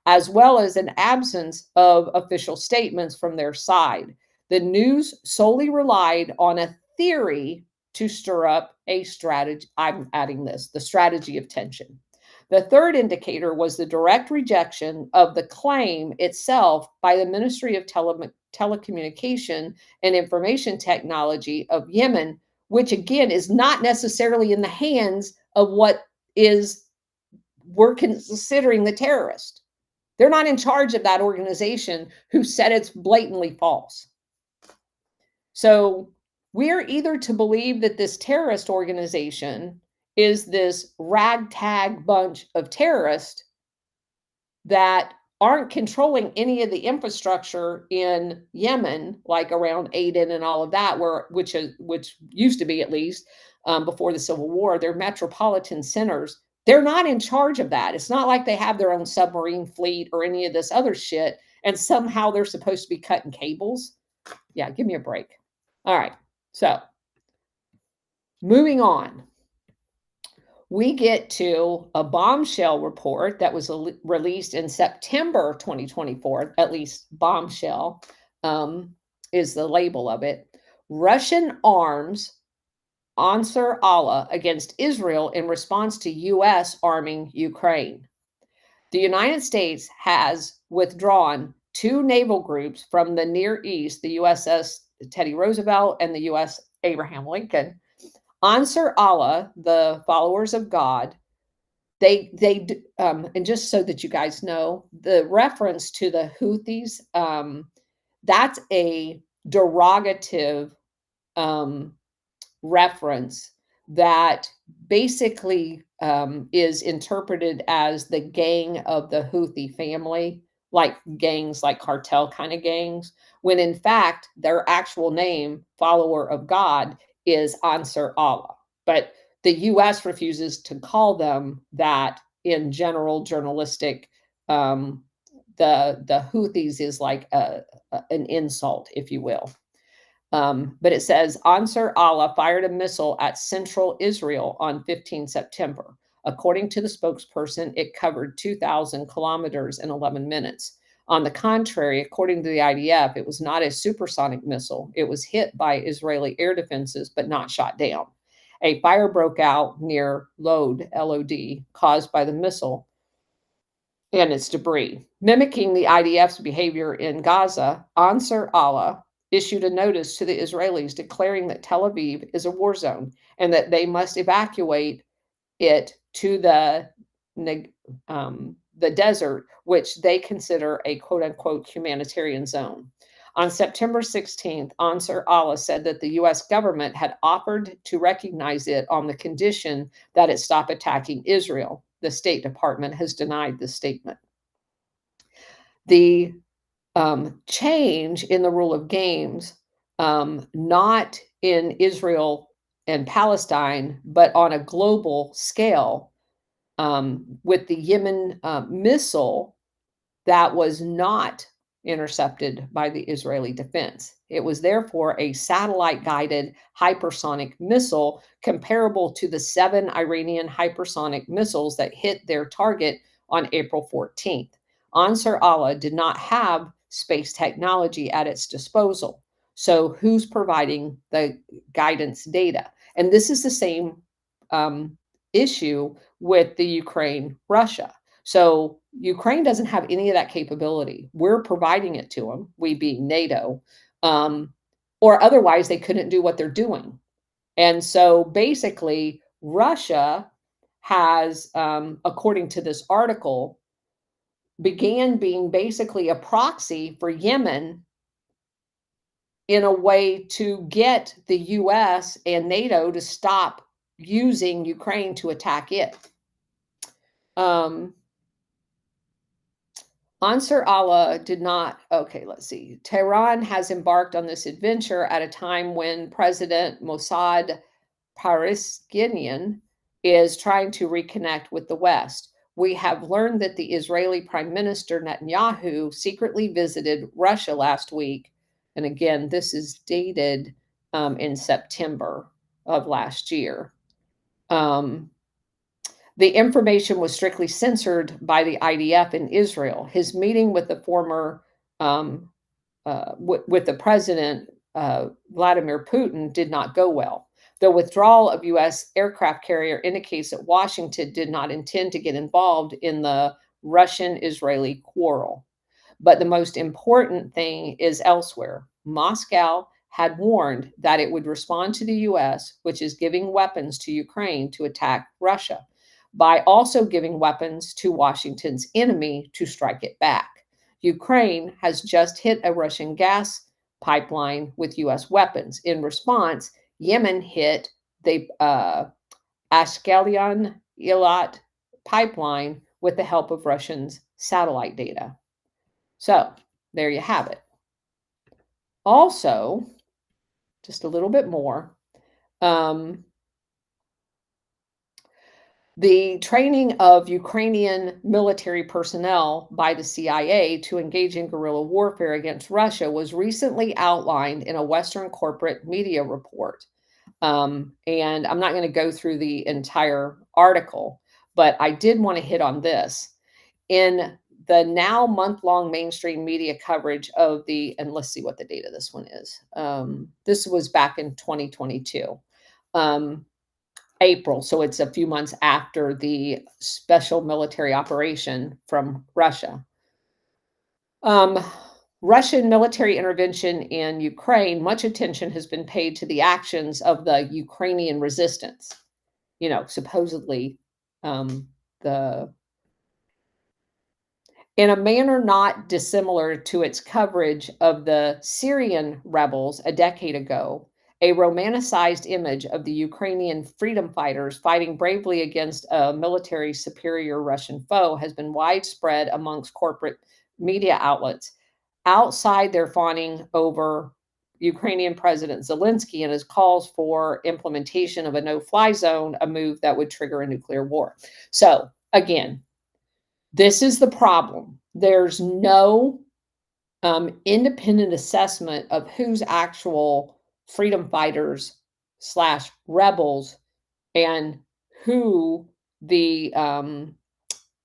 as well as an absence of official statements from their side. The news solely relied on a theory to stir up a strategy. I'm adding this, the strategy of tension. The third indicator was the direct rejection of the claim itself by the Ministry of Telecommunication and Information Technology of Yemen, which again is not necessarily in the hands of what we're considering the terrorist. They're not in charge of that organization who said it's blatantly false. So we're either to believe that this terrorist organization is this ragtag bunch of terrorists that aren't controlling any of the infrastructure in Yemen, like around Aden and all of that, which used to be, at least before the Civil War, they're metropolitan centers. They're not in charge of that. It's not like they have their own submarine fleet or any of this other shit, and somehow they're supposed to be cutting cables. Yeah, give me a break. All right, so moving on. We get to a bombshell report that was released in September 2024, at least bombshell is the label of it. Russian arms Ansar Allah against Israel in response to U.S. arming Ukraine. The United States has withdrawn 2 naval groups from the Near East, the USS Teddy Roosevelt and the U.S. Abraham Lincoln. Ansar Allah, the followers of God, they and just so that you guys know, the reference to the Houthis, that's a derogative reference that basically is interpreted as the gang of the Houthi family, like gangs, like cartel kind of gangs, when in fact their actual name, follower of God, is Ansar Allah. But the U.S. refuses to call them that in general journalistic. The Houthis is like an insult, if you will. But it says Ansar Allah fired a missile at central Israel on 15 September. According to the spokesperson, it covered 2,000 kilometers in 11 minutes. On the contrary, according to the IDF, it was not a supersonic missile. It was hit by Israeli air defenses, but not shot down. A fire broke out near Lod, LOD, caused by the missile and its debris. Mimicking the IDF's behavior in Gaza, Ansar Allah issued a notice to the Israelis declaring that Tel Aviv is a war zone and that they must evacuate it to the desert, which they consider a quote unquote humanitarian zone. On September 16th, Ansar Allah said that the US government had offered to recognize it on the condition that it stop attacking Israel. The State Department has denied this statement. The change in the rule of games, not in Israel and Palestine, but on a global scale, with the Yemen missile that was not intercepted by the Israeli defense. It was therefore a satellite-guided hypersonic missile comparable to the 7 Iranian hypersonic missiles that hit their target on April 14th. Ansar Allah did not have space technology at its disposal. So who's providing the guidance data? And this is the same issue with the Ukraine-Russia. So Ukraine doesn't have any of that capability. We're providing it to them, we being NATO, or otherwise they couldn't do what they're doing. And so basically, Russia has, according to this article, began being basically a proxy for Yemen in a way to get the US and NATO to stop using Ukraine to attack it. Ansar Allah did not, okay, let's see. Tehran has embarked on this adventure at a time when President Mossad Pezeshkian is trying to reconnect with the West. We have learned that the Israeli Prime Minister Netanyahu secretly visited Russia last week. And again, this is dated in September of last year. The information was strictly censored by the IDF in Israel. His meeting with the former, with the president, Vladimir Putin, did not go well. The withdrawal of U.S. aircraft carrier indicates that Washington did not intend to get involved in the Russian-Israeli quarrel. But the most important thing is elsewhere. Moscow had warned that it would respond to the U.S., which is giving weapons to Ukraine to attack Russia, by also giving weapons to Washington's enemy to strike it back. Ukraine has just hit a Russian gas pipeline with U.S. weapons. In response, Yemen hit the Ashkelon Eilat pipeline with the help of Russians' satellite data. So there you have it. Also, just a little bit more, the training of Ukrainian military personnel by the CIA to engage in guerrilla warfare against Russia was recently outlined in a Western corporate media report. And I'm not going to go through the entire article, but I did want to hit on this. In the now month-long mainstream media coverage of the, and let's see what the date of this one is. This was back in 2022. April, so it's a few months after the special military operation from Russia. Russian military intervention in Ukraine, much attention has been paid to the actions of the Ukrainian resistance. You know, supposedly in a manner not dissimilar to its coverage of the Syrian rebels a decade ago, a romanticized image of the Ukrainian freedom fighters fighting bravely against a military superior Russian foe has been widespread amongst corporate media outlets, outside their fawning over Ukrainian President Zelensky and his calls for implementation of a no-fly zone, a move that would trigger a nuclear war. So again, this is the problem. There's no independent assessment of who's actual freedom fighters / rebels and who the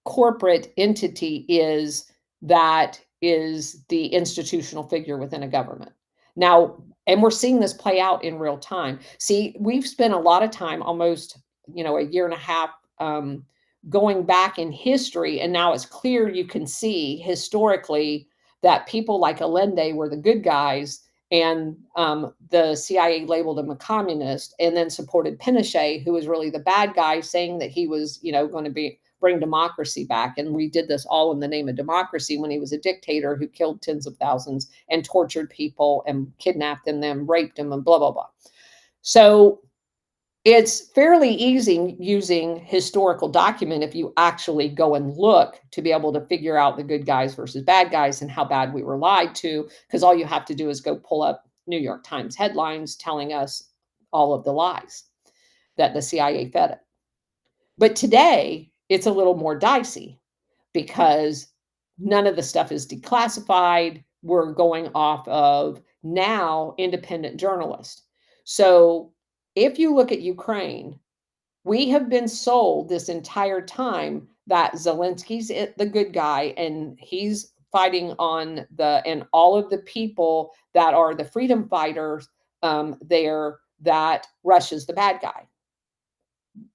corporate entity is that is the institutional figure within a government. Now, and we're seeing this play out in real time. See, we've spent a lot of time, almost, a year and a half, going back in history, and now it's clear you can see historically that people like Allende were the good guys, and the CIA labeled him a communist, and then supported Pinochet, who was really the bad guy, saying that he was, going to bring democracy back. And we did this all in the name of democracy when he was a dictator who killed tens of thousands and tortured people and kidnapped them, raped them, and blah, blah, blah. So it's fairly easy using historical document, if you actually go and look, to be able to figure out the good guys versus bad guys and how bad we were lied to, because all you have to do is go pull up New York Times headlines telling us all of the lies that the CIA fed it. But today, it's a little more dicey because none of the stuff is declassified. We're going off of now independent journalists. So if you look at Ukraine, we have been sold this entire time that Zelensky's the good guy, and he's fighting on and all of the people that are the freedom fighters there, that Russia's the bad guy,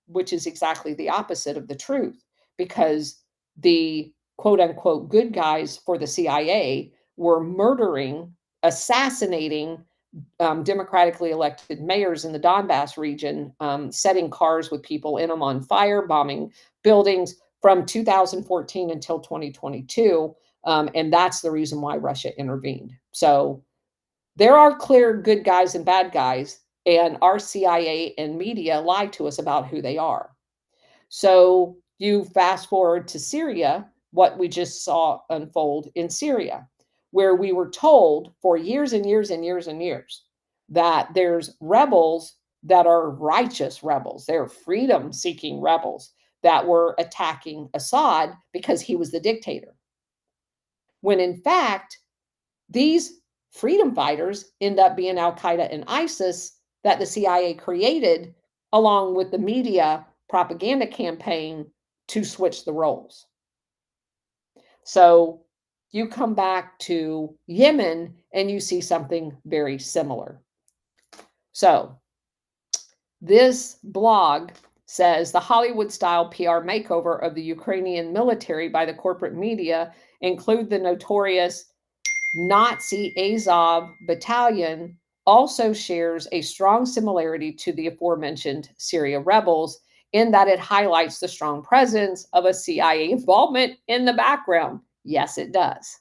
which is exactly the opposite of the truth, because the quote unquote good guys for the CIA were murdering, assassinating democratically elected mayors in the Donbass region, setting cars with people in them on fire, bombing buildings from 2014 until 2022. And that's the reason why Russia intervened. So there are clear good guys and bad guys, and our CIA and media lie to us about who they are. So you fast forward to Syria, what we just saw unfold in Syria, where we were told for years and years and years and years that there's rebels that are righteous rebels. They're freedom-seeking rebels that were attacking Assad because he was the dictator. When in fact, these freedom fighters end up being Al-Qaeda and ISIS that the CIA created along with the media propaganda campaign to switch the roles. So you come back to Yemen and you see something very similar. So this blog says the Hollywood-style PR makeover of the Ukrainian military by the corporate media include the notorious Nazi Azov battalion also shares a strong similarity to the aforementioned Syria rebels in that it highlights the strong presence of a CIA involvement in the background. Yes, it does.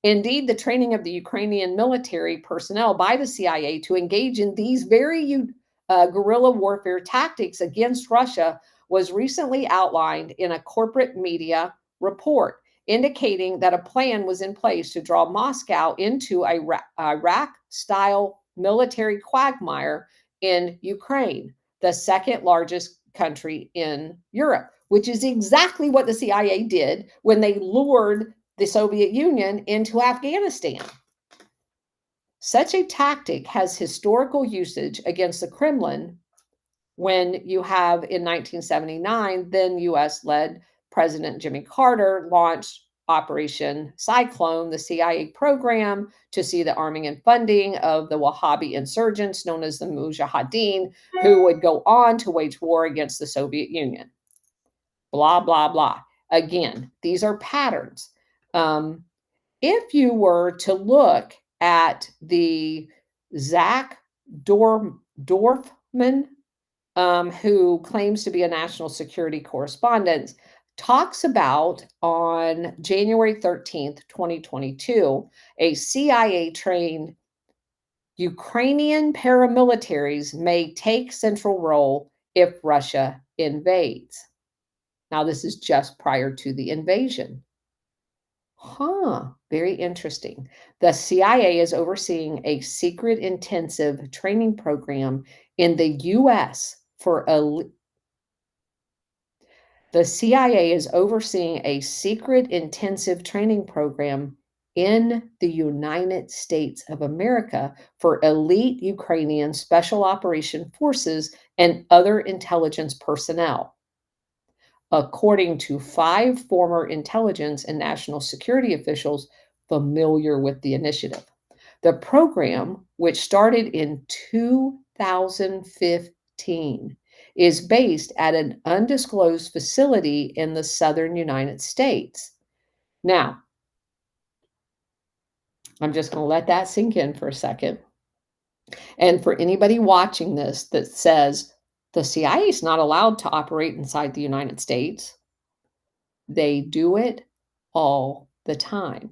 Indeed, the training of the Ukrainian military personnel by the CIA to engage in these very guerrilla warfare tactics against Russia was recently outlined in a corporate media report, indicating that a plan was in place to draw Moscow into a Iraq-style military quagmire in Ukraine, the second largest country in Europe, which is exactly what the CIA did when they lured the Soviet Union into Afghanistan. Such a tactic has historical usage against the Kremlin when you have, in 1979, then US-led President Jimmy Carter launched Operation Cyclone, the CIA program to see the arming and funding of the Wahhabi insurgents known as the Mujahideen, who would go on to wage war against the Soviet Union. Blah, blah, blah. Again, these are patterns. If you were to look at the Zach Dorfman, who claims to be a national security correspondent, talks about on January 13th, 2022, a CIA-trained Ukrainian paramilitaries may take central role if Russia invades. Now, this is just prior to the invasion. Very interesting. The CIA is overseeing a secret intensive training program in the U.S. The CIA is overseeing a secret intensive training program in the United States of America for elite Ukrainian special operation forces and other intelligence personnel. According to 5 former intelligence and national security officials, familiar with the initiative. The program, which started in 2015, is based at an undisclosed facility in the southern United States. Now, I'm just going to let that sink in for a second. And for anybody watching this that says the CIA is not allowed to operate inside the United States, they do it all the time.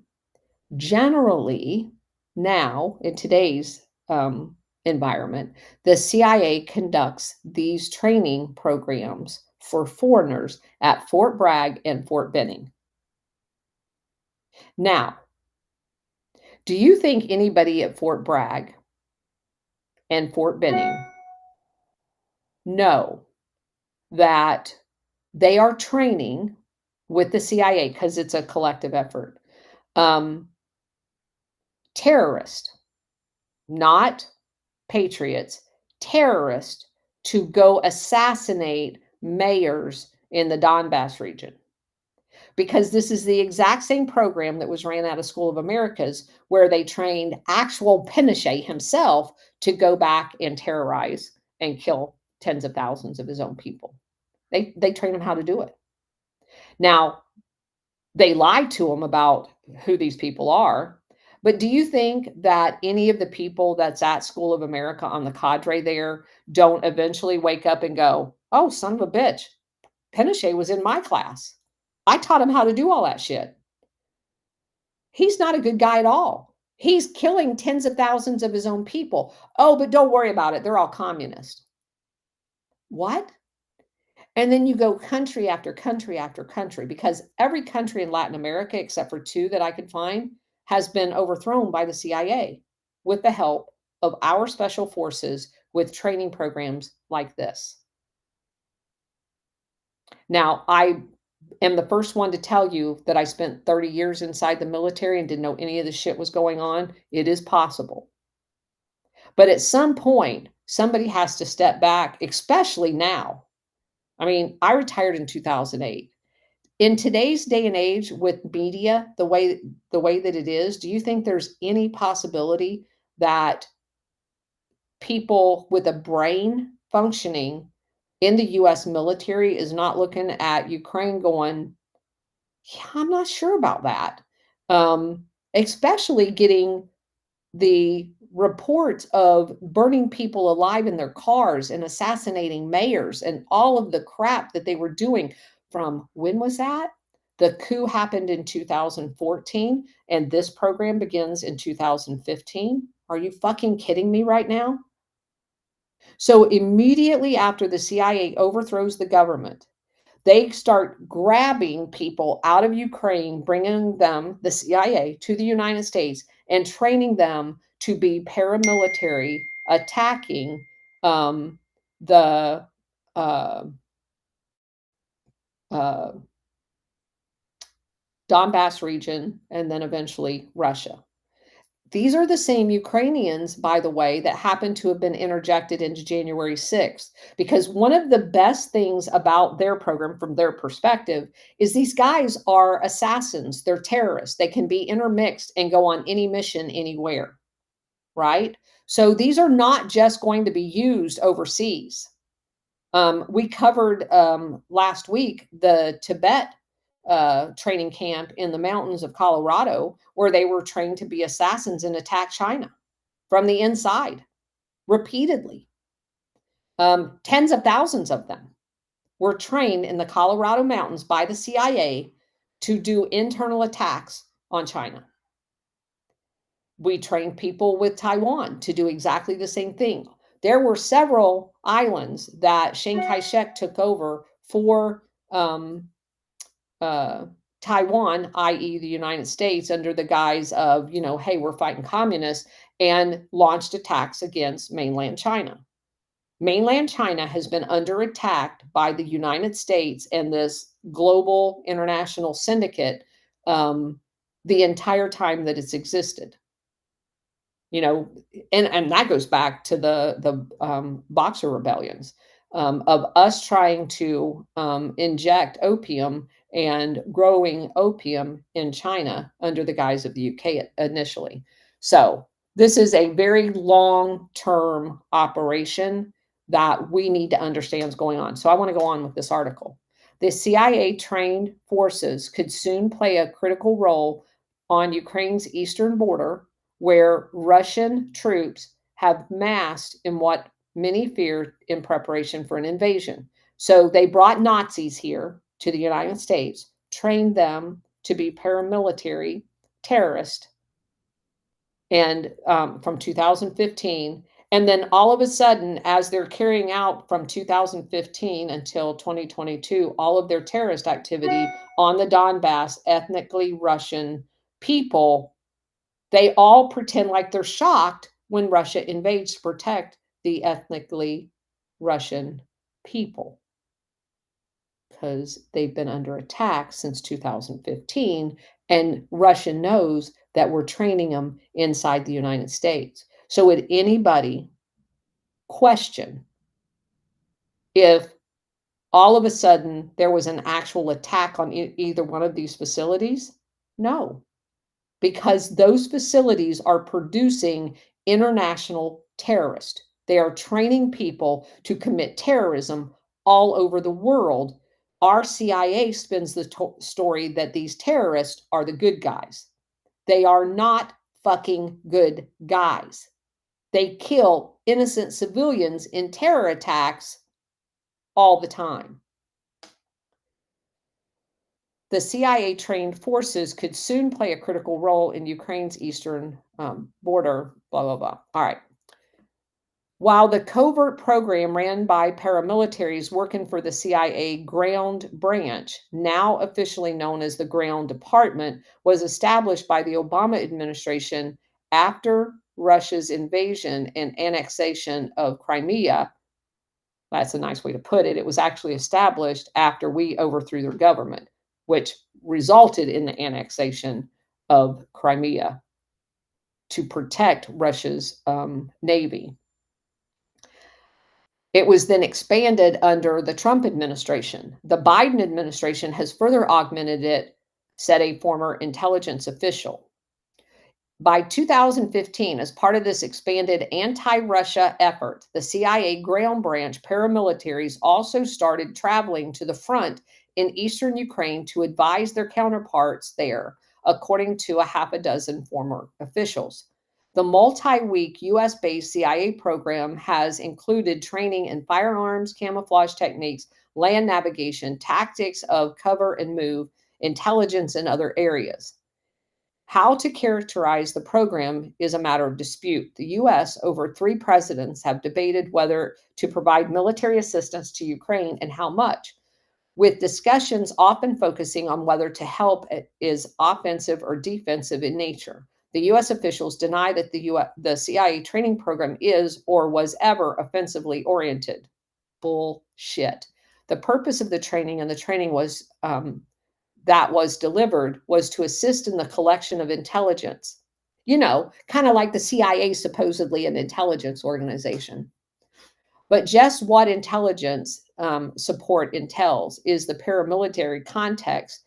Generally, now in today's environment, the CIA conducts these training programs for foreigners at Fort Bragg and Fort Benning. Now, do you think anybody at Fort Bragg and Fort Benning know that they are training with the CIA, because it's a collective effort, terrorists, not patriots, terrorists, to go assassinate mayors in the Donbass region? Because this is the exact same program that was ran out of School of Americas, where they trained actual Pinochet himself to go back and terrorize and kill tens of thousands of his own people. They trained him how to do it. Now, they lied to him about who these people are, but do you think that any of the people that's at School of America on the cadre there don't eventually wake up and go, oh, son of a bitch, Pinochet was in my class. I taught him how to do all that shit. He's not a good guy at all. He's killing tens of thousands of his own people. Oh, but don't worry about it. They're all communist. What? And then you go country after country after country, because every country in Latin America, except for 2 that I could find, has been overthrown by the CIA with the help of our special forces with training programs like this. Now, I am the first one to tell you that I spent 30 years inside the military and didn't know any of the shit was going on. It is possible. But at some point, somebody has to step back, especially now. I mean, I retired in 2008. In today's day and age with media, the way that it is, do you think there's any possibility that people with a brain functioning in the US military is not looking at Ukraine going, yeah, I'm not sure about that. Especially getting the reports of burning people alive in their cars and assassinating mayors and all of the crap that they were doing from, when was that? The coup happened in 2014, and this program begins in 2015. Are you fucking kidding me right now? So immediately after the CIA overthrows the government, they start grabbing people out of Ukraine, bringing them, the CIA, to the United States and training them to be paramilitary, attacking the Donbass region and then eventually Russia. These are the same Ukrainians, by the way, that happen to have been interjected into January 6th. Because one of the best things about their program, from their perspective, is these guys are assassins. They're terrorists. They can be intermixed and go on any mission anywhere, right? So these are not just going to be used overseas. We covered last week the Tibet training camp in the mountains of Colorado, where they were trained to be assassins and attack China from the inside repeatedly. Tens of thousands of them were trained in the Colorado mountains by the CIA to do internal attacks on China. We trained people with Taiwan to do exactly the same thing. There were several islands that Chiang Kai-shek took over for Taiwan, i.e. the United States, under the guise of, hey, we're fighting communists, and launched attacks against mainland China. Mainland China has been under attack by the United States and this global international syndicate the entire time that it's existed. And that goes back to the Boxer rebellions. of us trying to inject opium and growing opium in China under the guise of the UK initially. So this is a very long-term operation that we need to understand is going on. So I want to go on with this article. The CIA-trained forces could soon play a critical role on Ukraine's eastern border, where Russian troops have massed in what many feared in preparation for an invasion. So they brought Nazis here to the United States, trained them to be paramilitary terrorists, and from 2015. And then all of a sudden, as they're carrying out from 2015 until 2022, all of their terrorist activity on the Donbass, ethnically Russian people, they all pretend like they're shocked when Russia invades to protect the ethnically Russian people, because they've been under attack since 2015, and Russia knows that we're training them inside the United States. So would anybody question if all of a sudden there was an actual attack on either one of these facilities? No, because those facilities are producing international terrorists. They are training people to commit terrorism all over the world. Our CIA spins the story that these terrorists are the good guys. They are not fucking good guys. They kill innocent civilians in terror attacks all the time. The CIA-trained forces could soon play a critical role in Ukraine's eastern border, blah, blah, blah. All right. While the covert program ran by paramilitaries working for the CIA Ground Branch, now officially known as the Ground Department, was established by the Obama administration after Russia's invasion and annexation of Crimea. That's a nice way to put it. It was actually established after we overthrew their government, which resulted in the annexation of Crimea to protect Russia's navy. It was then expanded under the Trump administration. The Biden administration has further augmented it, said a former intelligence official. By 2015, as part of this expanded anti-Russia effort, the CIA Ground Branch paramilitaries also started traveling to the front in eastern Ukraine to advise their counterparts there, according to a half a dozen former officials. The multi-week US-based CIA program has included training in firearms, camouflage techniques, land navigation, tactics of cover and move, intelligence, and other areas. How to characterize the program is a matter of dispute. The US, over 3 presidents, have debated whether to provide military assistance to Ukraine and how much, with discussions often focusing on whether to help is offensive or defensive in nature. The US officials deny that the CIA training program is or was ever offensively oriented. Bullshit. The purpose of the training, and the training was that was delivered, was to assist in the collection of intelligence. You know, kind of like the CIA, supposedly an intelligence organization. But just what intelligence support entails is the paramilitary context.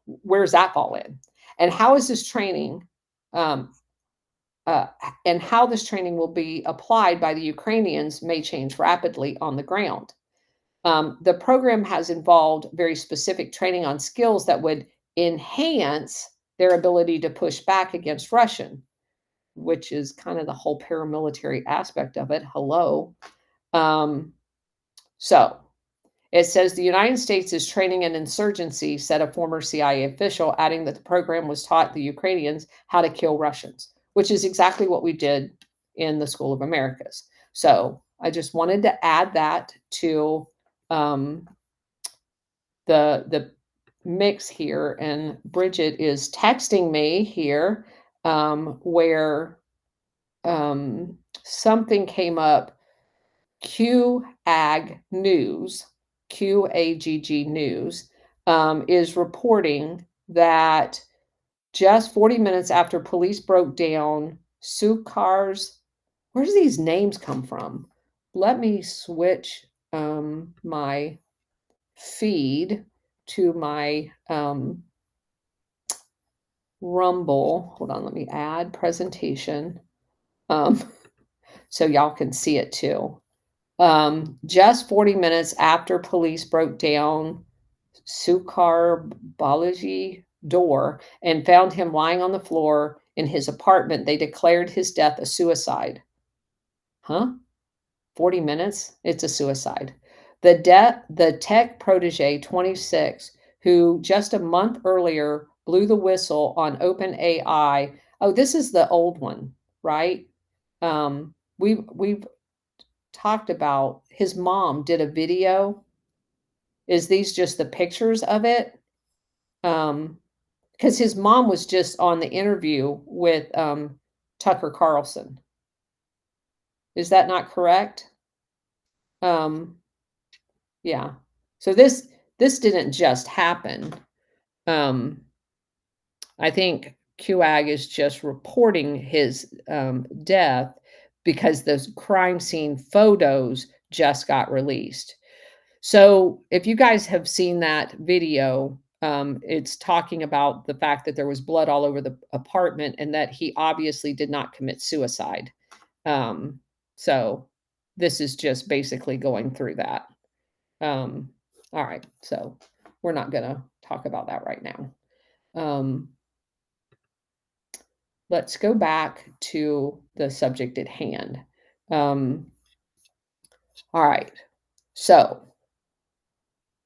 Where's that fall in? And how is this training, and how this training will be applied by the Ukrainians may change rapidly on the ground. The program has involved very specific training on skills that would enhance their ability to push back against Russian, which is kind of the whole paramilitary aspect of it. Hello. So it says the United States is training an insurgency, said a former CIA official, adding that the program was taught the Ukrainians how to kill Russians, which is exactly what we did in the School of Americas. So I just wanted to add that to the mix here. And Bridget is texting me here where something came up. QAG News, QAGG News, is reporting that just 40 minutes after police broke down Sukar's, where do these names come from? let me switch my feed to my Rumble. Hold on, let me add presentation um, so y'all can see it too. Just 40 minutes after police broke down Sukar Balaji door and found him lying on the floor in his apartment, they declared his death a suicide. Huh? 40 minutes? It's a suicide. The tech protege, 26, who just a month earlier blew the whistle on OpenAI. Oh, this is the old one, right? We've talked about his mom did a video. Is these just the pictures of it? Because his mom was just on the interview with Tucker Carlson. Is that not correct? Yeah. So this didn't just happen. I think QAG is just reporting his death because those crime scene photos just got released. So if you guys have seen that video, it's talking about the fact that there was blood all over the apartment and that he obviously did not commit suicide. So this is just basically going through that. All right, so we're not going to talk about that right now. Let's go back to the subject at hand. All right, so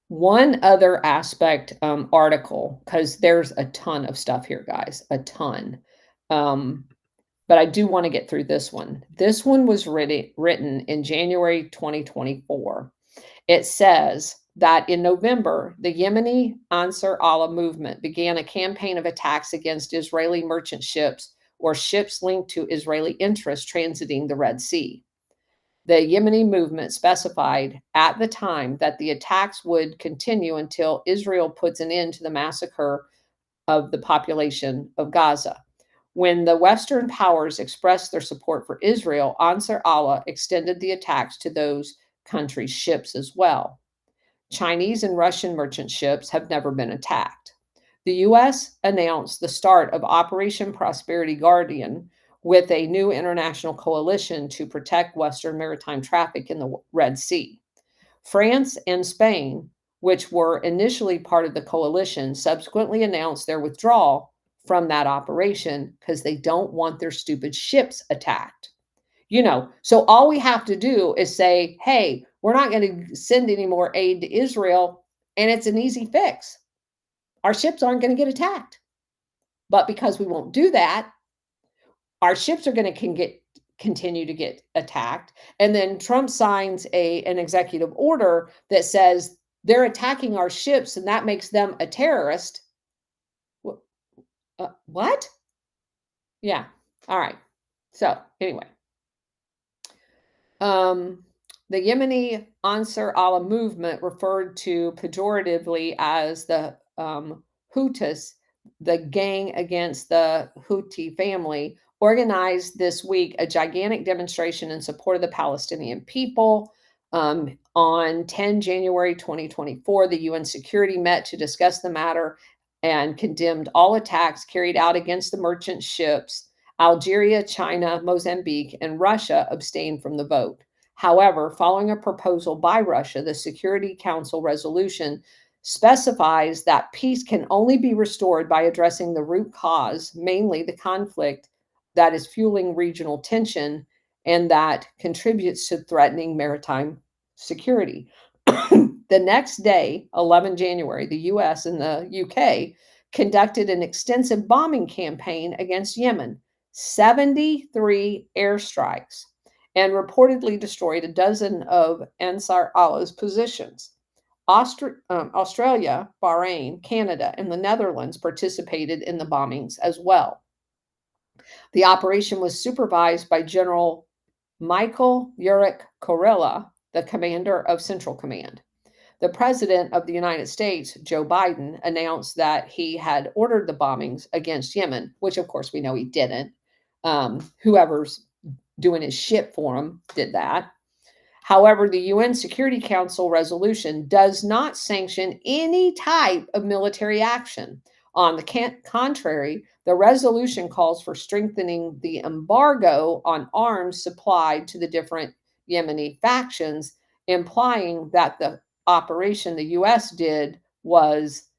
one other aspect article, because there's a ton of stuff here, guys, a ton. But I do want to get through this one. This one was written in January 2024. It says that in November, the Yemeni Ansar Allah movement began a campaign of attacks against Israeli merchant ships or ships linked to Israeli interests transiting the Red Sea. The Yemeni movement specified at the time that the attacks would continue until Israel puts an end to the massacre of the population of Gaza. When the Western powers expressed their support for Israel, Ansar Allah extended the attacks to those countries' ships as well. Chinese and Russian merchant ships have never been attacked. The U.S. announced the start of Operation Prosperity Guardian with a new international coalition to protect Western maritime traffic in the Red Sea. France and Spain, which were initially part of the coalition, subsequently announced their withdrawal from that operation because they don't want their stupid ships attacked. So all we have to do is say, hey, we're not going to send any more aid to Israel, and it's an easy fix. Our ships aren't going to get attacked. But because we won't do that, our ships are going to continue to get attacked. And then Trump signs an executive order that says they're attacking our ships, and that makes them a terrorist. What? Yeah. All right. So anyway. The Yemeni Ansar Allah movement, referred to pejoratively as the Houthis, the gang against the Houthi family, organized this week a gigantic demonstration in support of the Palestinian people. On 10 January 2024, the UN Security met to discuss the matter and condemned all attacks carried out against the merchant ships. Algeria, China, Mozambique, and Russia abstained from the vote. However, following a proposal by Russia, the Security Council resolution specifies that peace can only be restored by addressing the root cause, mainly the conflict that is fueling regional tension and that contributes to threatening maritime security. The next day, 11 January, the US and the UK conducted an extensive bombing campaign against Yemen, 73 airstrikes, and reportedly destroyed a dozen of Ansar Allah's positions. Australia, Bahrain, Canada, and the Netherlands participated in the bombings as well. The operation was supervised by General Michael Yurek Korela, the commander of Central Command. The president of the United States, Joe Biden, announced that he had ordered the bombings against Yemen, which of course we know he didn't. Whoever's doing his shit for him did that. However, the UN Security Council resolution does not sanction any type of military action. On the contrary, the resolution calls for strengthening the embargo on arms supplied to the different Yemeni factions, implying that the operation the US did was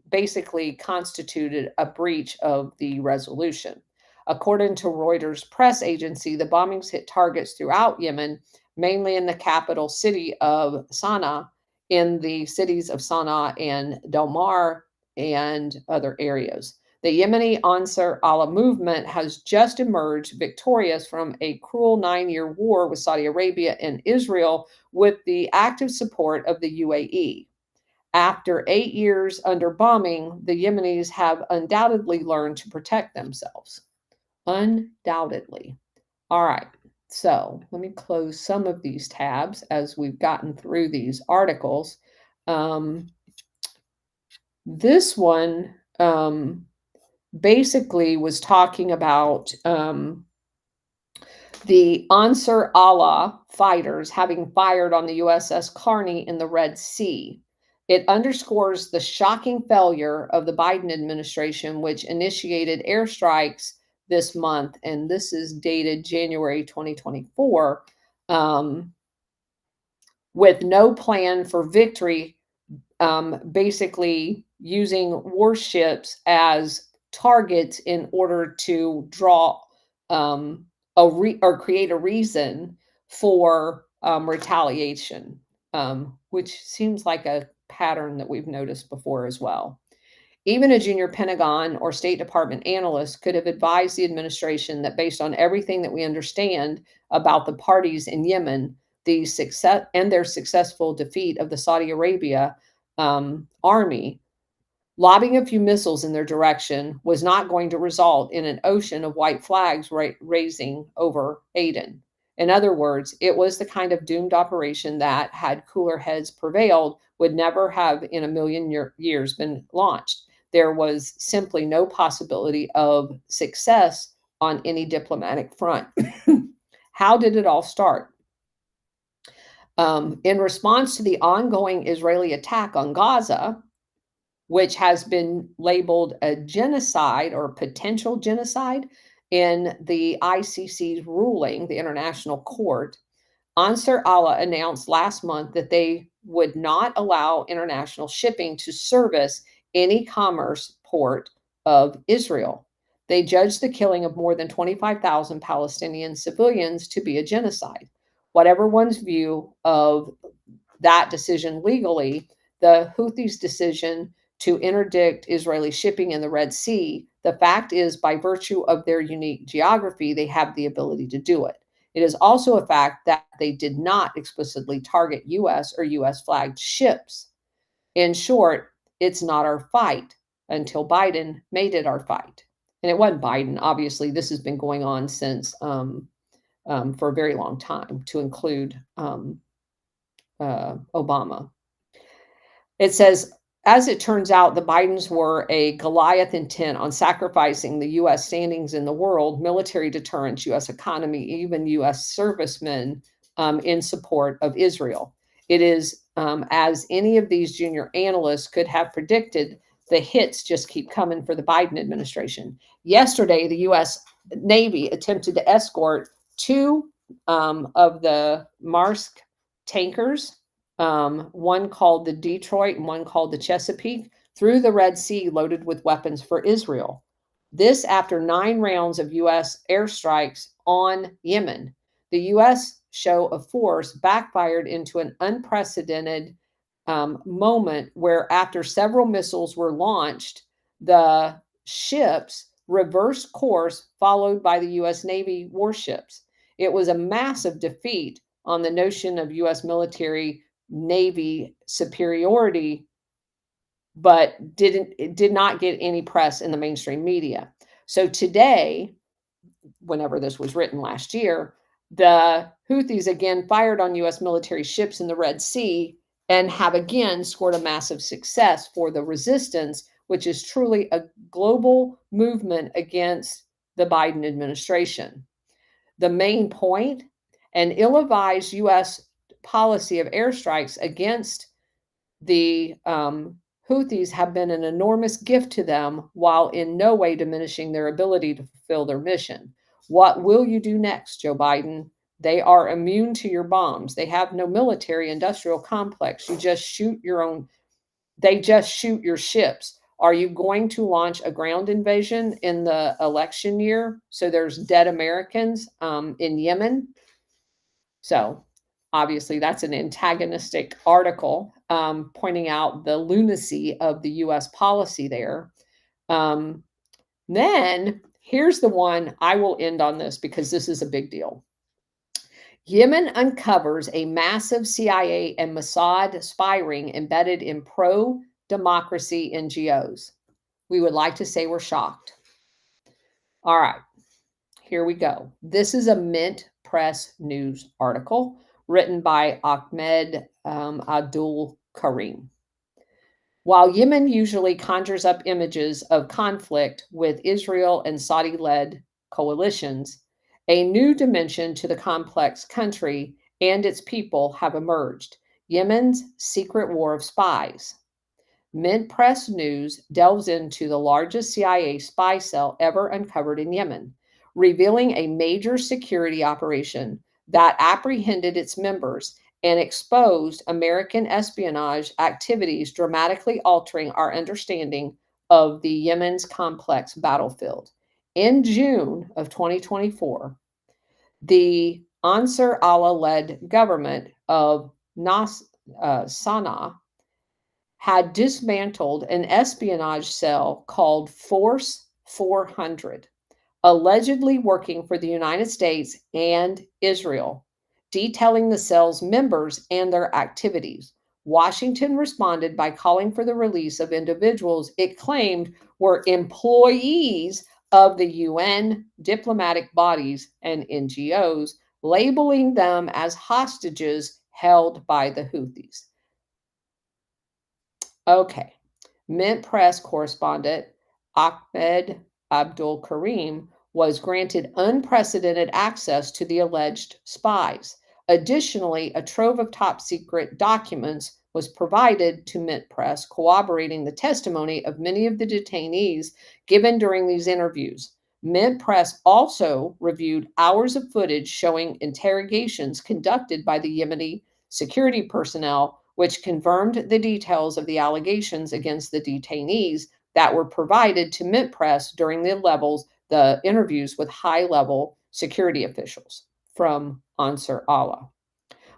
basically constituted a breach of the resolution. According to Reuters press agency, the bombings hit targets throughout Yemen, mainly in the capital city of Sana'a, in the cities of Sana'a and Domar, and other areas. The Yemeni Ansar Allah movement has just emerged victorious from a cruel 9-year war with Saudi Arabia and Israel with the active support of the UAE. After 8 years under bombing, the Yemenis have undoubtedly learned to protect themselves. Undoubtedly. All right. So let me close some of these tabs as we've gotten through these articles. This one basically was talking about the Ansar Allah fighters having fired on the USS Carney in the Red Sea. It underscores the shocking failure of the Biden administration, which initiated airstrikes this month, and this is dated January 2024, with no plan for victory, basically using warships as targets in order to draw or create a reason for retaliation, which seems like a pattern that we've noticed before as well. Even a junior Pentagon or State Department analyst could have advised the administration that based on everything that we understand about the parties in Yemen, the success and their successful defeat of the Saudi Arabia army, lobbing a few missiles in their direction was not going to result in an ocean of white flags raising over Aden. In other words, it was the kind of doomed operation that, had cooler heads prevailed, would never have in a million years been launched. There was simply no possibility of success on any diplomatic front. How did it all start? In response to the ongoing Israeli attack on Gaza, which has been labeled a genocide or potential genocide in the ICC's ruling, the International Court, Ansar Allah announced last month that they would not allow international shipping to service any commerce port of Israel. They judged the killing of more than 25,000 Palestinian civilians to be a genocide. Whatever one's view of that decision legally, the Houthis' decision to interdict Israeli shipping in the Red Sea, the fact is, by virtue of their unique geography, they have the ability to do it. It is also a fact that they did not explicitly target U.S. or U.S. flagged ships. In short, it's not our fight until Biden made it our fight. And it wasn't Biden. Obviously, this has been going on since for a very long time, to include Obama. It says, as it turns out, the Bidens were a Goliath intent on sacrificing the U.S. standings in the world, military deterrence, U.S. economy, even U.S. servicemen in support of Israel. It is, as any of these junior analysts could have predicted, the hits just keep coming for the Biden administration. Yesterday, the U.S. Navy attempted to escort two of the Maersk tankers, one called the Detroit and one called the Chesapeake, through the Red Sea loaded with weapons for Israel. This after 9 rounds of U.S. airstrikes on Yemen. The U.S. show of force backfired into an unprecedented moment where, after several missiles were launched, the ships reversed course, followed by the U.S. Navy warships. It was a massive defeat on the notion of U.S. military Navy superiority, but did not get any press in the mainstream media. So today, whenever this was written last year, the Houthis again fired on U.S. military ships in the Red Sea and have again scored a massive success for the resistance, which is truly a global movement against the Biden administration. The main point: an ill-advised U.S. policy of airstrikes against the Houthis have been an enormous gift to them while in no way diminishing their ability to fulfill their mission. What will you do next, Joe Biden? They are immune to your bombs. They have no military industrial complex. They just shoot your ships. Are you going to launch a ground invasion in the election year so there's dead Americans in Yemen? So obviously, that's an antagonistic article pointing out the lunacy of the US policy there. Um, then here's the one I will end on this because this is a big deal. Yemen uncovers a massive CIA and Mossad spy ring embedded in pro democracy NGOs. We would like to say we're shocked. All right, here we go. This is a Mint Press News article written by Ahmed Abdul Karim. While Yemen usually conjures up images of conflict with Israel and Saudi-led coalitions, a new dimension to the complex country and its people have emerged: Yemen's secret war of spies. Mint Press News delves into the largest CIA spy cell ever uncovered in Yemen, revealing a major security operation that apprehended its members and exposed American espionage activities, dramatically altering our understanding of the Yemen's complex battlefield. In June of 2024, the Ansar Allah-led government of Sana'a had dismantled an espionage cell called Force 400, allegedly working for the United States and Israel, detailing the cell's members and their activities. Washington responded by calling for the release of individuals it claimed were employees of the UN, diplomatic bodies, and NGOs, labeling them as hostages held by the Houthis. Okay. Mint Press correspondent Ahmed Abdul Karim was granted unprecedented access to the alleged spies. Additionally, a trove of top secret documents was provided to Mint Press, corroborating the testimony of many of the detainees given during these interviews. Mint Press also reviewed hours of footage showing interrogations conducted by the Yemeni security personnel, which confirmed the details of the allegations against the detainees that were provided to Mint Press during the interviews with high-level security officials from Ansar Allah.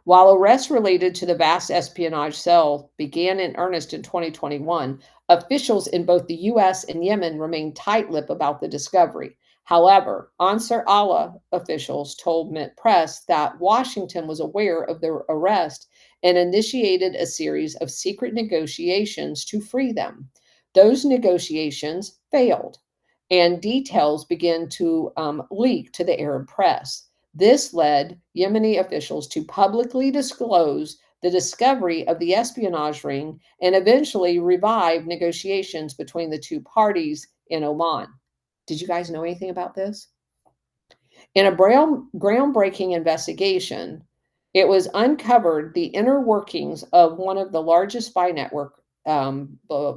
While arrests related to the vast espionage cell began in earnest in 2021, officials in both the US and Yemen remained tight-lipped about the discovery. However, Ansar Allah officials told Mint Press that Washington was aware of their arrest and initiated a series of secret negotiations to free them. Those negotiations failed, and details began to leak to the Arab press. This led Yemeni officials to publicly disclose the discovery of the espionage ring and eventually revive negotiations between the two parties in Oman. Did you guys know anything about this? In a groundbreaking investigation, it was uncovered the inner workings of one of the largest spy network,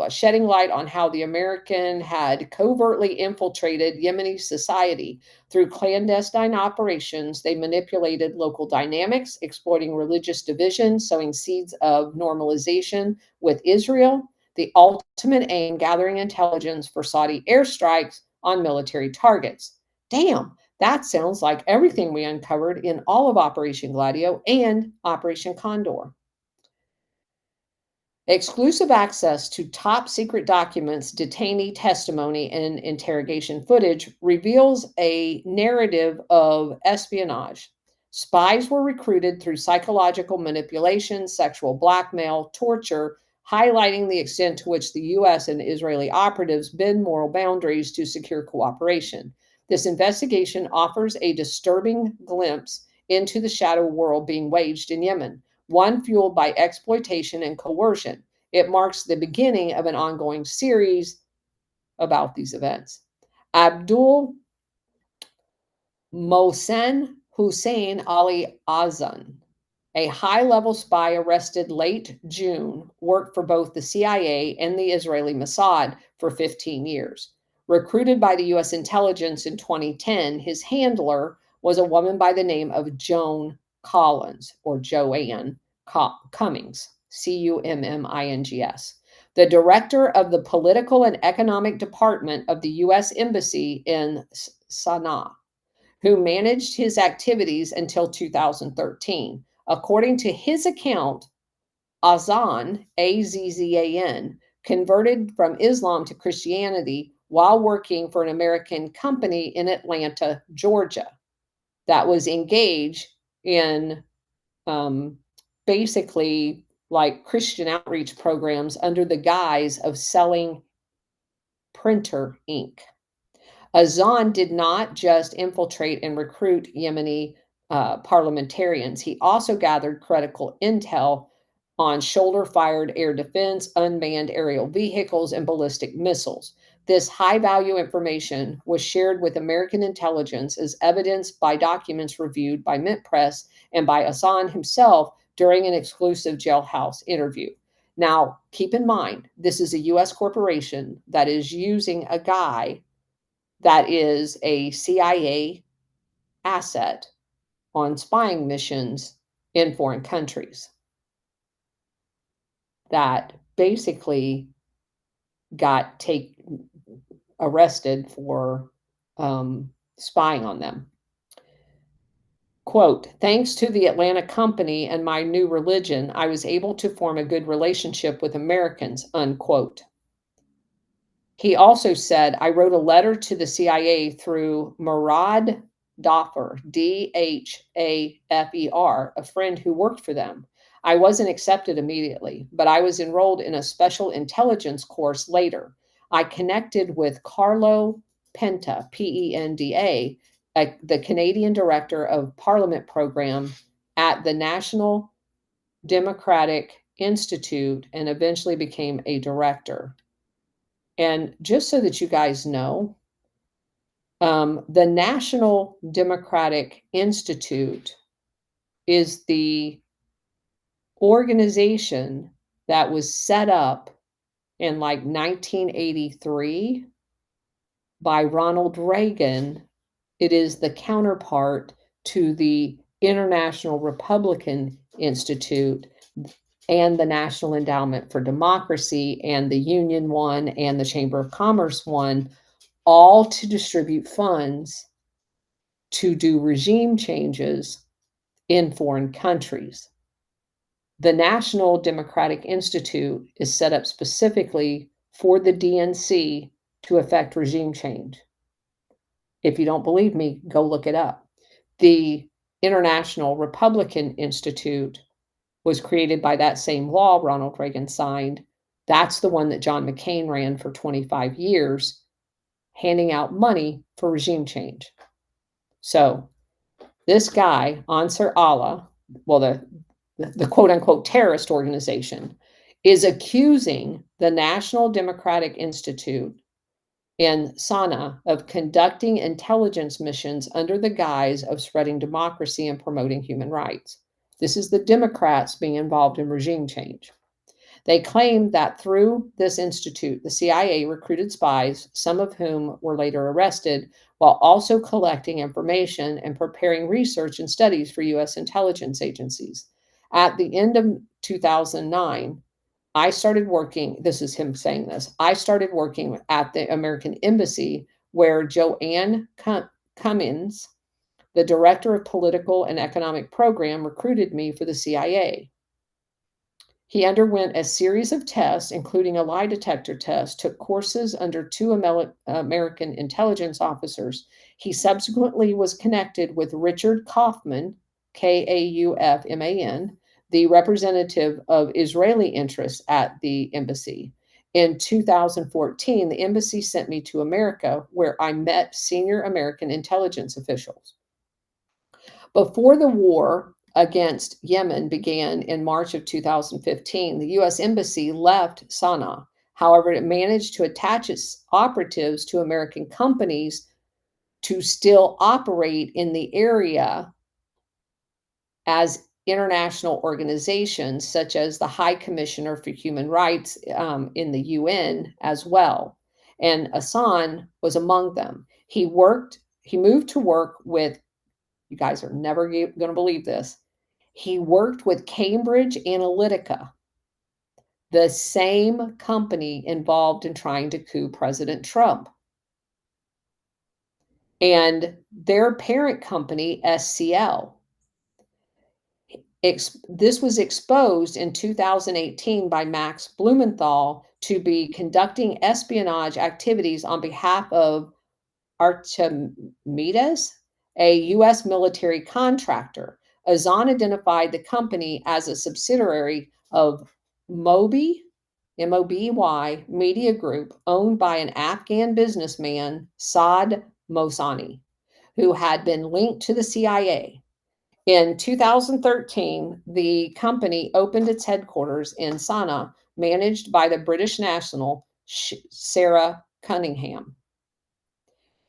shedding light on how the American had covertly infiltrated Yemeni society through clandestine operations. They manipulated local dynamics, exploiting religious division, sowing seeds of normalization with Israel. The ultimate aim: gathering intelligence for Saudi airstrikes on military targets. Damn, that sounds like everything we uncovered in all of Operation Gladio and Operation Condor. Exclusive access to top secret documents, detainee testimony, and interrogation footage reveals a narrative of espionage. Spies were recruited through psychological manipulation, sexual blackmail, torture, highlighting the extent to which the US and Israeli operatives bend moral boundaries to secure cooperation. This investigation offers a disturbing glimpse into the shadow world being waged in Yemen, one fueled by exploitation and coercion. It marks the beginning of an ongoing series about these events. Abdul Mohsen Hussein Ali Azan a high-level spy arrested late June, worked for both the CIA and the Israeli Mossad for 15 years. Recruited by the U.S. intelligence in 2010, his handler was a woman by the name of Joan Collins, or Joanne Cummings, Cummings, the director of the Political and Economic Department of the U.S. Embassy in Sana'a, who managed his activities until 2013. According to his account, Azan, Azzan, converted from Islam to Christianity while working for an American company in Atlanta, Georgia, that was engaged in basically like Christian outreach programs under the guise of selling printer ink. Azan did not just infiltrate and recruit Yemeni parliamentarians. He also gathered critical intel on shoulder-fired air defense, unmanned aerial vehicles, and ballistic missiles. This high-value information was shared with American intelligence as evidenced by documents reviewed by Mint Press and by Azan himself during an exclusive jailhouse interview. Now, keep in mind, this is a U.S. corporation that is using a guy that is a CIA asset on spying missions in foreign countries that basically got arrested for spying on them. Quote, thanks to the Atlanta company and my new religion, I was able to form a good relationship with Americans, unquote. He also said, I wrote a letter to the CIA through Murad Dhafer, Dhafer, a friend who worked for them. I wasn't accepted immediately, but I was enrolled in a special intelligence course later. I connected with Carlo Penta, Penda, the Canadian Director of Parliament Program at the National Democratic Institute, and eventually became a director. And just so that you guys know, the National Democratic Institute is the organization that was set up in like 1983 by Ronald Reagan. It is the counterpart to the International Republican Institute and the National Endowment for Democracy and the Union one and the Chamber of Commerce one, all to distribute funds to do regime changes in foreign countries. The National Democratic Institute is set up specifically for the DNC to effect regime change. If you don't believe me, go look it up. The International Republican Institute was created by that same law Ronald Reagan signed. That's the one that John McCain ran for 25 years, handing out money for regime change. So this guy, Ansar Allah, well, the quote-unquote terrorist organization, is accusing the National Democratic Institute in Sana'a of conducting intelligence missions under the guise of spreading democracy and promoting human rights. This is the Democrats being involved in regime change. They claim that through this institute, the CIA recruited spies, some of whom were later arrested, while also collecting information and preparing research and studies for U.S. intelligence agencies. At the end of 2009, I started working, this is him saying this, I started working at the American Embassy where Joanne Cummings, the director of political and economic program, recruited me for the CIA. He underwent a series of tests, including a lie detector test, took courses under two American intelligence officers. He subsequently was connected with Richard Kaufman, Kaufman, the representative of Israeli interests at the embassy. In 2014, the embassy sent me to America, where I met senior American intelligence officials. Before the war against Yemen began in March of 2015, the U.S. Embassy left Sana'a. However, it managed to attach its operatives to American companies to still operate in the area as international organizations such as the High Commissioner for Human Rights in the UN as well. And Hassan was among them. He moved to work with, you guys are never going to believe this, he worked with Cambridge Analytica, the same company involved in trying to coup President Trump. And their parent company, SCL. This was exposed in 2018 by Max Blumenthal to be conducting espionage activities on behalf of Archimedes, a U.S. military contractor. Azan identified the company as a subsidiary of Moby, M-O-B-Y, Media Group, owned by an Afghan businessman, Saad Mosani, who had been linked to the CIA. In 2013, the company opened its headquarters in Sana'a, managed by the British national Sarah Cunningham.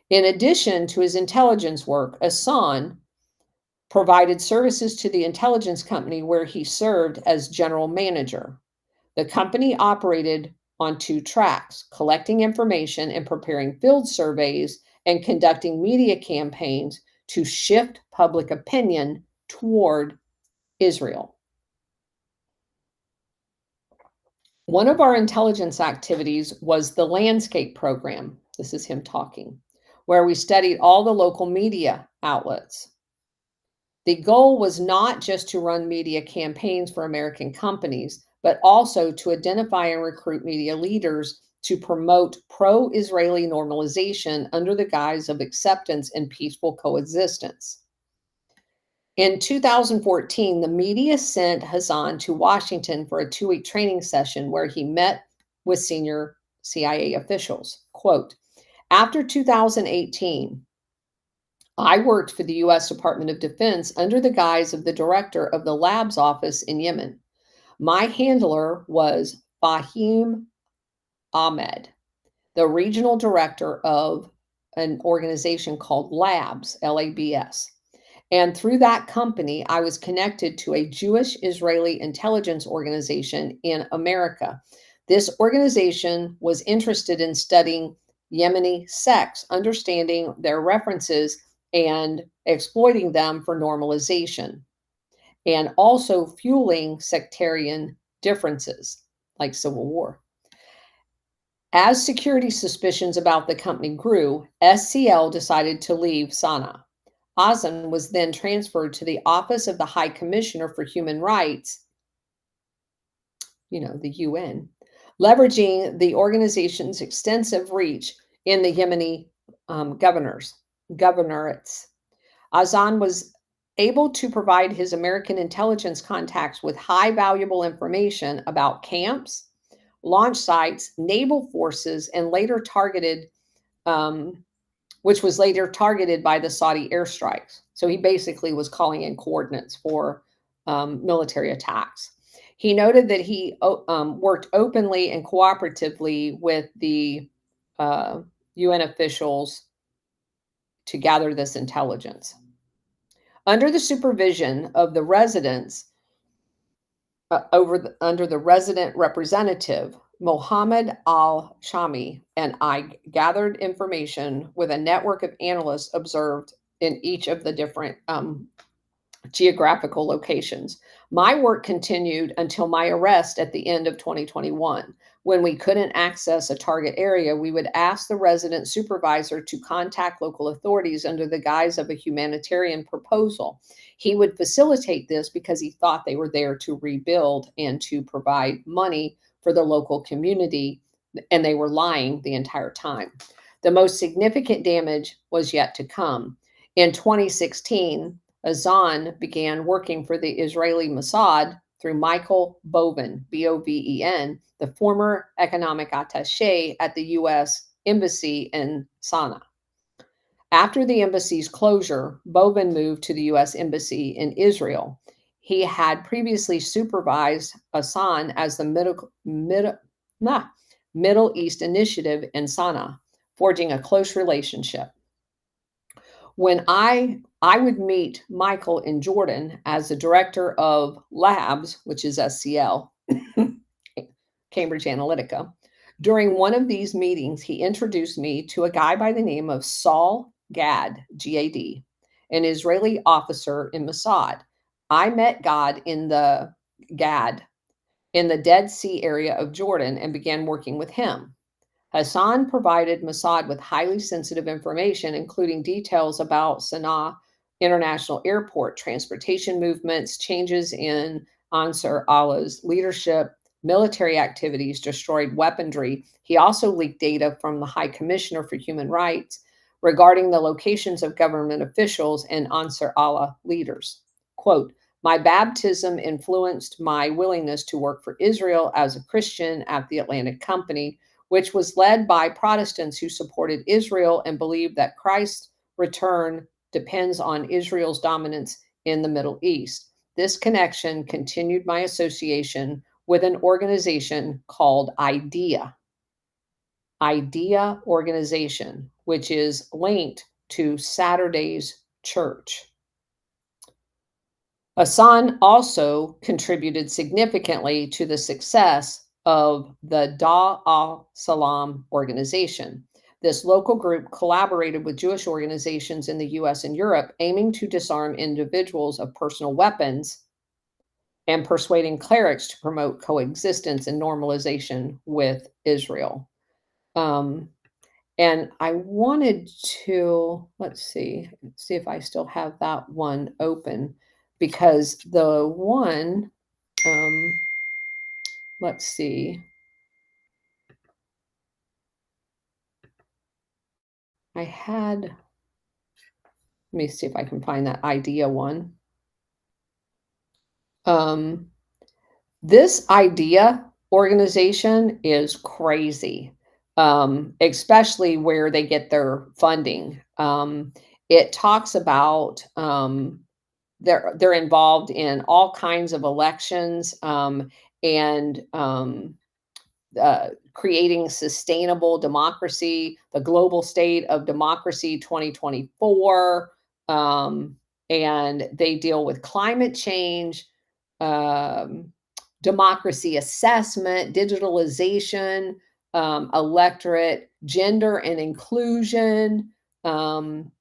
In addition to his intelligence work, Hassan provided services to the intelligence company where he served as general manager. The company operated on two tracks, collecting information and preparing field surveys and conducting media campaigns to shift public opinion toward Israel. One of our intelligence activities was the landscape program. This is him talking, where we studied all the local media outlets. The goal was not just to run media campaigns for American companies, but also to identify and recruit media leaders to promote pro-Israeli normalization under the guise of acceptance and peaceful coexistence. In 2014, the media sent Hassan to Washington for a 2-week training session where he met with senior CIA officials. Quote, after 2018, I worked for the U.S. Department of Defense under the guise of the director of the labs office in Yemen. My handler was Fahim Ahmed, the regional director of an organization called Labs, L-A-B-S. And through that company, I was connected to a Jewish Israeli intelligence organization in America. This organization was interested in studying Yemeni sects, understanding their references and exploiting them for normalization, and also fueling sectarian differences like civil war. As security suspicions about the company grew, SCL decided to leave Sana'a. Azan was then transferred to the Office of the High Commissioner for Human Rights, the UN, leveraging the organization's extensive reach in the Yemeni governorates. Azan was able to provide his American intelligence contacts with high valuable information about camps, launch sites, naval forces, and which was later targeted by the Saudi airstrikes. So he basically was calling in coordinates for military attacks. He noted that he worked openly and cooperatively with the UN officials to gather this intelligence. Under the supervision of the residents, under the resident representative, Mohammed Al-Shami, and I gathered information with a network of analysts observed in each of the different geographical locations. My work continued until my arrest at the end of 2021. When we couldn't access a target area, we would ask the resident supervisor to contact local authorities under the guise of a humanitarian proposal. He would facilitate this because he thought they were there to rebuild and to provide money for the local community, and they were lying the entire time. The most significant damage was yet to come. In 2016, Azan began working for the Israeli Mossad through Michael Boven, B-O-V-E-N, the former economic attaché at the U.S. Embassy in Sana'a. After the embassy's closure, Boven moved to the U.S. Embassy in Israel. He had previously supervised Hassan as the Middle East Initiative in Sana'a, forging a close relationship. When I I would meet Michael in Jordan as the director of labs, which is SCL, Cambridge Analytica. During one of these meetings, he introduced me to a guy by the name of Saul Gad, G-A-D, an Israeli officer in Mossad. I met Gad in the Dead Sea area of Jordan and began working with him. Hassan provided Mossad with highly sensitive information, including details about Sana'a International Airport, transportation movements, changes in Ansar Allah's leadership, military activities, destroyed weaponry. He also leaked data from the High Commissioner for Human Rights regarding the locations of government officials and Ansar Allah leaders. Quote, my baptism influenced my willingness to work for Israel as a Christian at the Atlantic Company, which was led by Protestants who supported Israel and believed that Christ's return depends on Israel's dominance in the Middle East. This connection continued my association with an organization called IDEA organization, which is linked to Saturday's church. Hassan also contributed significantly to the success of the Dar al-Salam organization. This local group collaborated with Jewish organizations in the US and Europe, aiming to disarm individuals of personal weapons and persuading clerics to promote coexistence and normalization with Israel. And I wanted to, let's see if I still have that one open, because the one, let's see. Let me see if I can find that IDEA one. This IDEA organization is crazy, especially where they get their funding. It talks about they're involved in all kinds of elections and creating sustainable democracy, the global state of democracy 2024, and they deal with climate change, democracy assessment, digitalization, electorate, gender and inclusion, and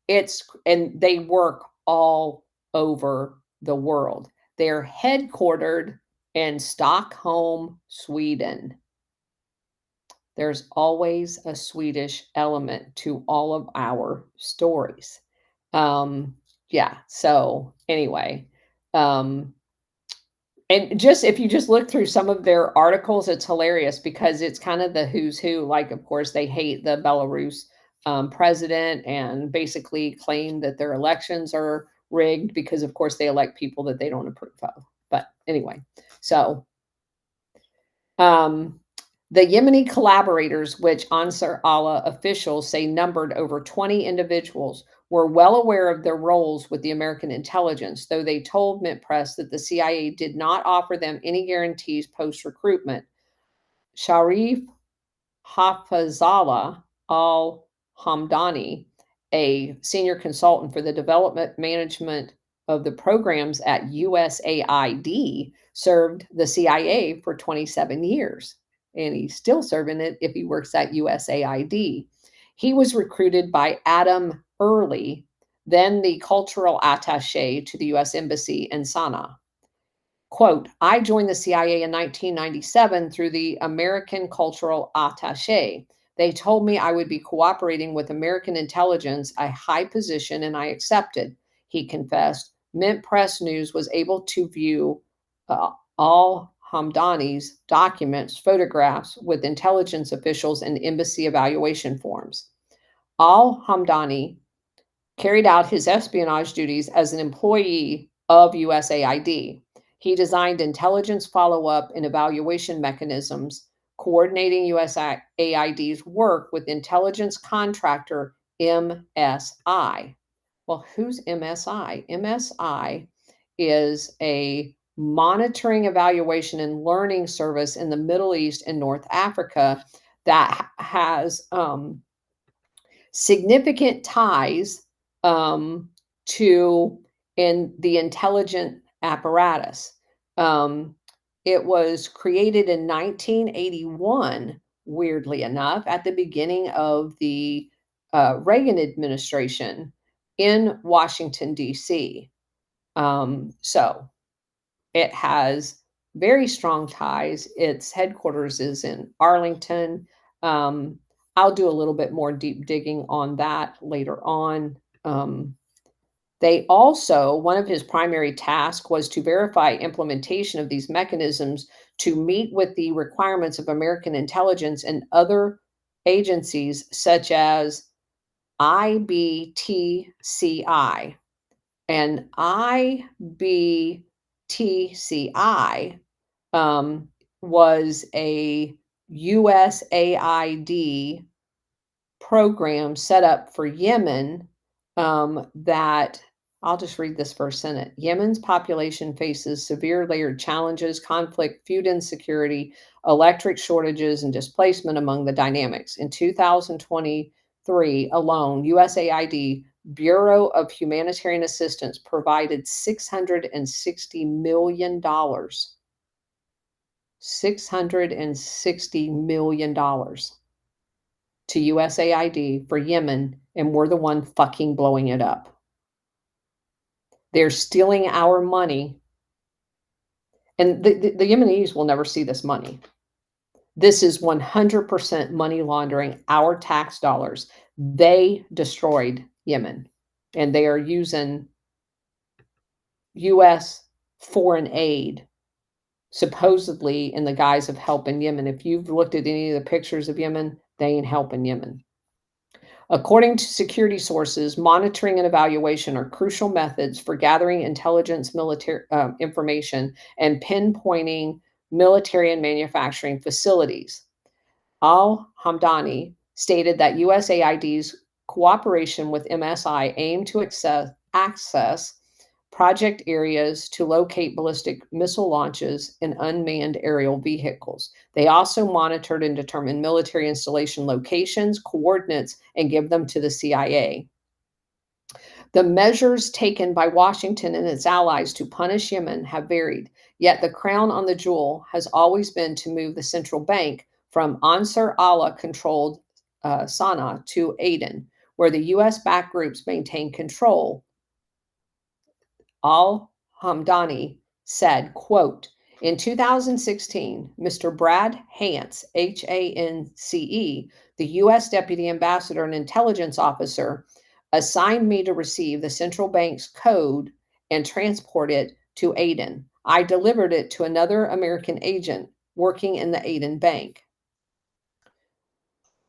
they work all over the world. They're headquartered in Stockholm, Sweden. There's always a Swedish element to all of our stories. Yeah, so anyway, and just if you just look through some of their articles, it's hilarious because it's kind of the who's who. Like, of course, they hate the Belarus president and basically claim that their elections are rigged because, of course, they elect people that they don't approve of. But anyway, so the Yemeni collaborators, which Ansar Allah officials say numbered over 20 individuals, were well aware of their roles with the American intelligence, though they told Mint Press that the CIA did not offer them any guarantees post-recruitment. Sharif Hafizallah al-Hamdani, a senior consultant for the development management of the programs at USAID, served the CIA for 27 years. And he's still serving it if he works at USAID. He was recruited by Adam Early, then the cultural attaché to the U.S. Embassy in Sana'a. Quote, I joined the CIA in 1997 through the American cultural attaché. They told me I would be cooperating with American intelligence, a high position, and I accepted, he confessed. Mint Press News was able to view al-Hamdani's documents, photographs with intelligence officials and embassy evaluation forms. Al-Hamdani carried out his espionage duties as an employee of USAID. He designed intelligence follow-up and evaluation mechanisms, coordinating USAID's work with intelligence contractor MSI. Well, who's MSI? MSI is a monitoring, evaluation, and learning service in the Middle East and North Africa that has significant ties to in the intelligent apparatus. Um, it was created in 1981, weirdly enough, at the beginning of the Reagan administration in Washington, D.C. So it has very strong ties. Its headquarters is in Arlington. Um, I'll do a little bit more deep digging on that later on. They also, one of his primary tasks was to verify implementation of these mechanisms to meet with the requirements of American intelligence and other agencies such as IBTCI. And IBTCI was a USAID program set up for Yemen that I'll just read this first sentence. Yemen's population faces severe layered challenges, conflict, food insecurity, electric shortages, and displacement among the dynamics. In 2023 alone, USAID Bureau of Humanitarian Assistance provided $660 million. $660 million to USAID for Yemen, and we're the one fucking blowing it up. They're stealing our money, and the Yemenis will never see this money. This is 100% money laundering our tax dollars. They destroyed Yemen, and they are using U.S. foreign aid, supposedly in the guise of helping Yemen. If you've looked at any of the pictures of Yemen, they ain't helping Yemen. According to security sources, monitoring and evaluation are crucial methods for gathering intelligence military information and pinpointing military and manufacturing facilities. Al-Hamdani stated that USAID's cooperation with MSI aimed to access project areas to locate ballistic missile launches and unmanned aerial vehicles. They also monitored and determined military installation locations, coordinates, and give them to the CIA. The measures taken by Washington and its allies to punish Yemen have varied, yet the crown on the jewel has always been to move the central bank from Ansar Allah controlled Sana'a to Aden, where the US-backed groups maintain control. Al-Hamdani said, quote, in 2016, Mr. Brad Hance, Hance, the U.S. Deputy Ambassador and Intelligence Officer, assigned me to receive the central bank's code and transport it to Aden. I delivered it to another American agent working in the Aden Bank.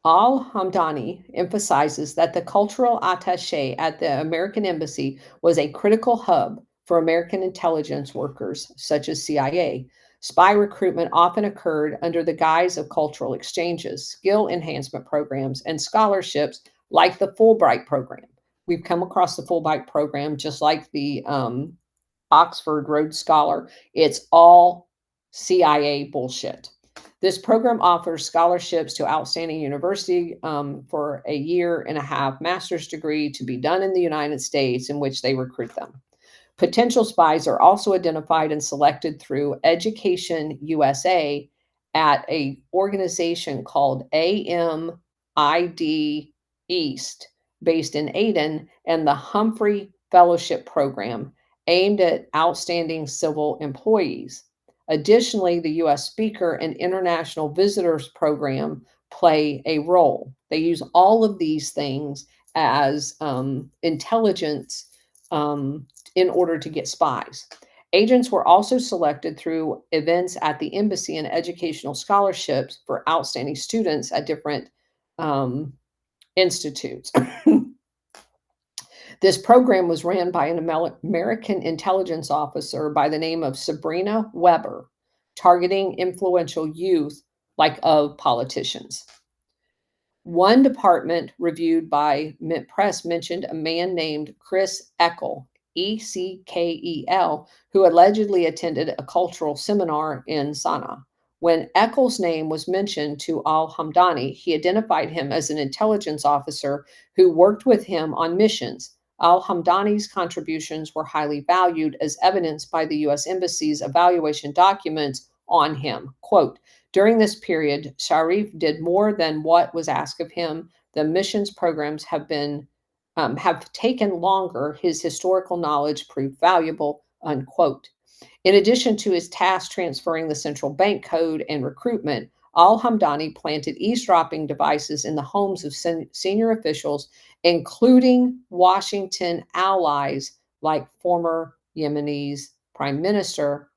Al-Hamdani emphasizes that the cultural attaché at the American Embassy was a critical hub for American intelligence workers, such as CIA. Spy recruitment often occurred under the guise of cultural exchanges, skill enhancement programs, and scholarships like the Fulbright program. We've come across the Fulbright program just like the Oxford Rhodes Scholar. It's all CIA bullshit. This program offers scholarships to outstanding university for a year and a half master's degree to be done in the United States, in which they recruit them. Potential spies are also identified and selected through Education USA at an organization called AMID East, based in Aden, and the Humphrey Fellowship Program, aimed at outstanding civil employees. Additionally, the U.S. Speaker and International Visitors Program play a role. They use all of these things as intelligence in order to get spies. Agents were also selected through events at the embassy and educational scholarships for outstanding students at different institutes. This program was ran by an American intelligence officer by the name of Sabrina Weber, targeting influential youth like of politicians. One department reviewed by Mint Press mentioned a man named Chris Eckel, Eckel, who allegedly attended a cultural seminar in Sana'a. When Eckel's name was mentioned to Al-Hamdani, he identified him as an intelligence officer who worked with him on missions. Al-Hamdani's contributions were highly valued, as evidenced by the U.S. Embassy's evaluation documents on him. Quote, during this period, Sharif did more than what was asked of him. The missions programs have taken longer. His historical knowledge proved valuable, unquote. In addition to his task transferring the central bank code and recruitment, al-Hamdani planted eavesdropping devices in the homes of senior officials, including Washington allies like former Yemeni Prime Minister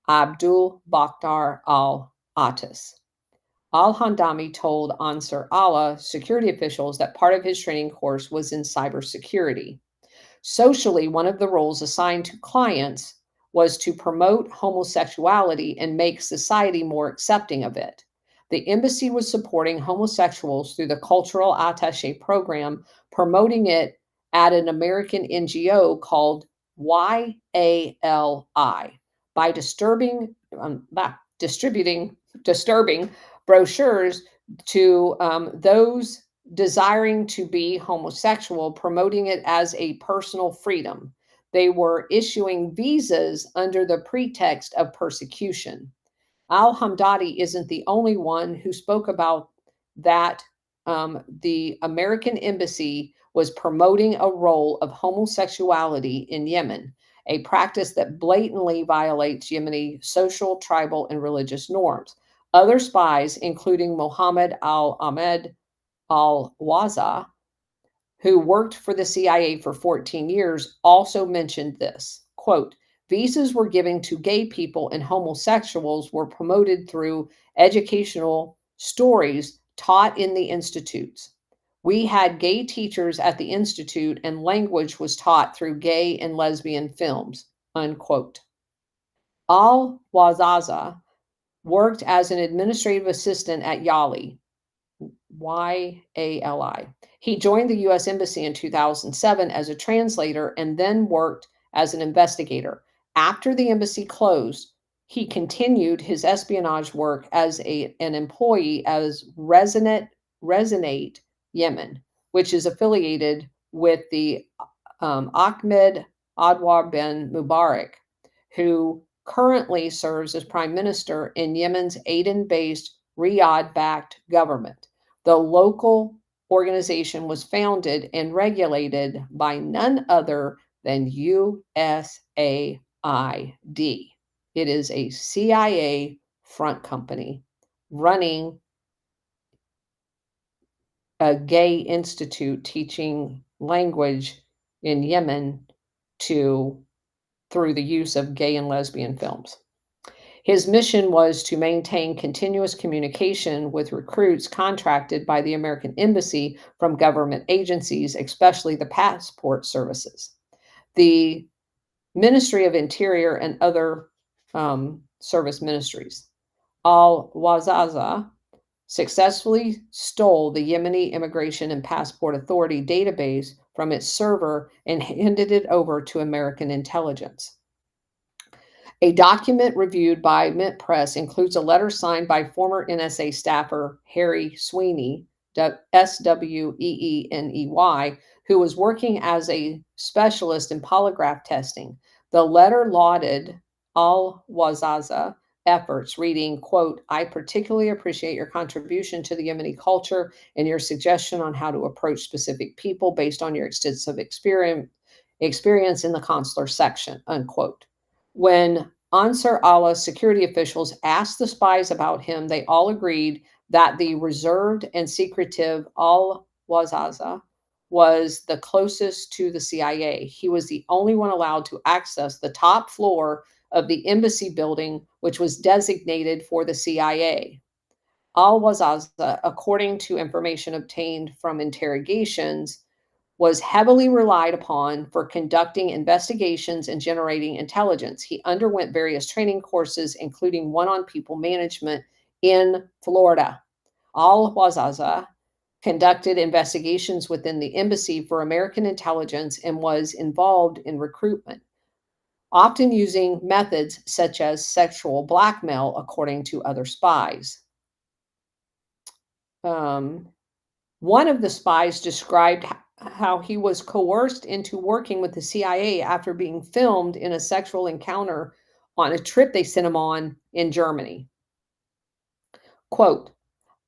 Abdul Bakhtar al-Attas. Al-Hamdani told Ansar Allah security officials that part of his training course was in cybersecurity. Socially, one of the roles assigned to clients was to promote homosexuality and make society more accepting of it. The embassy was supporting homosexuals through the Cultural Attaché program, promoting it at an American NGO called YALI by disturbing brochures to those desiring to be homosexual, promoting it as a personal freedom. They were issuing visas under the pretext of persecution. Al-Hamdani isn't the only one who spoke about that. The American embassy was promoting a role of homosexuality in Yemen, a practice that blatantly violates Yemeni social, tribal, and religious norms. Other spies, including Mohammed al-Ahmed al-Waza, who worked for the CIA for 14 years, also mentioned this. Quote, visas were given to gay people and homosexuals were promoted through educational stories taught in the institutes. We had gay teachers at the institute and language was taught through gay and lesbian films, unquote. Al-Wazaza worked as an administrative assistant at YALI, YALI. He joined the U.S. Embassy in 2007 as a translator and then worked as an investigator. After the embassy closed, he continued his espionage work as an employee as Resonate Yemen, which is affiliated with the Ahmed Adwar bin Mubarak, who currently serves as prime minister in Yemen's Aden-based Riyadh-backed government. The local organization was founded and regulated by none other than USAID. It is a CIA front company running a gay institute teaching language in Yemen through the use of gay and lesbian films. His mission was to maintain continuous communication with recruits contracted by the American Embassy from government agencies, especially the passport services. The Ministry of Interior and other service ministries. Al-Wazaza successfully stole the Yemeni Immigration and Passport Authority database from its server and handed it over to American intelligence. A document reviewed by Mint Press includes a letter signed by former NSA staffer Harry Sweeney, Sweeney, who was working as a specialist in polygraph testing. The letter lauded Al-Wazaza efforts, reading, quote, I particularly appreciate your contribution to the Yemeni culture and your suggestion on how to approach specific people based on your extensive experience in the consular section, unquote. When Ansar Allah security officials asked the spies about him, they all agreed that the reserved and secretive Al-Wazaza was the closest to the CIA. He was the only one allowed to access the top floor of the embassy building, which was designated for the CIA. Al-Wazaza, according to information obtained from interrogations, was heavily relied upon for conducting investigations and generating intelligence. He underwent various training courses, including one on people management in Florida. Al-Wazaza conducted investigations within the embassy for American intelligence and was involved in recruitment, often using methods such as sexual blackmail, according to other spies. One of the spies described how he was coerced into working with the CIA after being filmed in a sexual encounter on a trip they sent him on in Germany. Quote,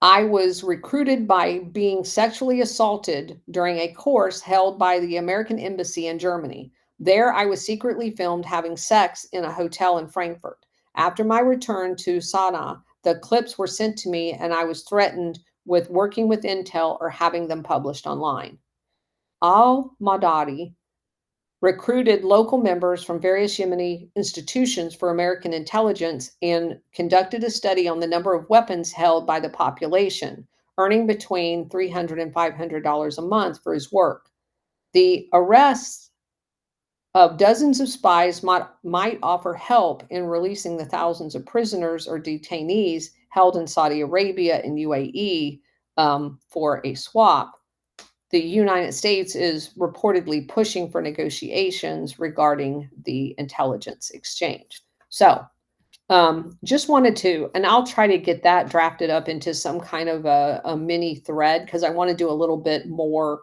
I was recruited by being sexually assaulted during a course held by the American Embassy in Germany. There, I was secretly filmed having sex in a hotel in Frankfurt. After my return to Sana'a, the clips were sent to me and I was threatened with working with Intel or having them published online. Al-Madadi recruited local members from various Yemeni institutions for American intelligence and conducted a study on the number of weapons held by the population, earning between $300 and $500 a month for his work. The arrests of dozens of spies might offer help in releasing the thousands of prisoners or detainees held in Saudi Arabia and UAE for a swap. The United States is reportedly pushing for negotiations regarding the intelligence exchange. So, just wanted to, and I'll try to get that drafted up into some kind of a mini thread because I want to do a little bit more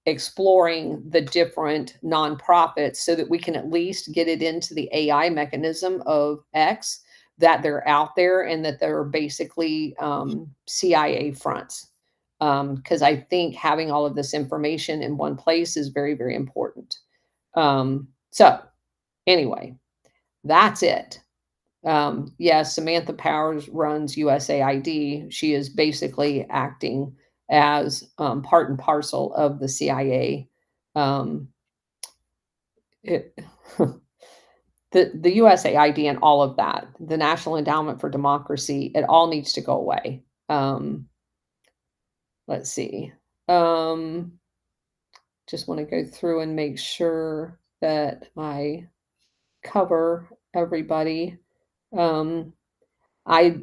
exploring the different nonprofits so that we can at least get it into the AI mechanism of X, that they're out there and that they're basically CIA fronts. Because I think having all of this information in one place is very, very important. So anyway, that's it. Yes, Samantha Powers runs USAID. She is basically acting as part and parcel of the CIA. It, the USAID and all of that, the National Endowment for Democracy, it all needs to go away. Let's see. Just want to go through and make sure that I cover everybody. I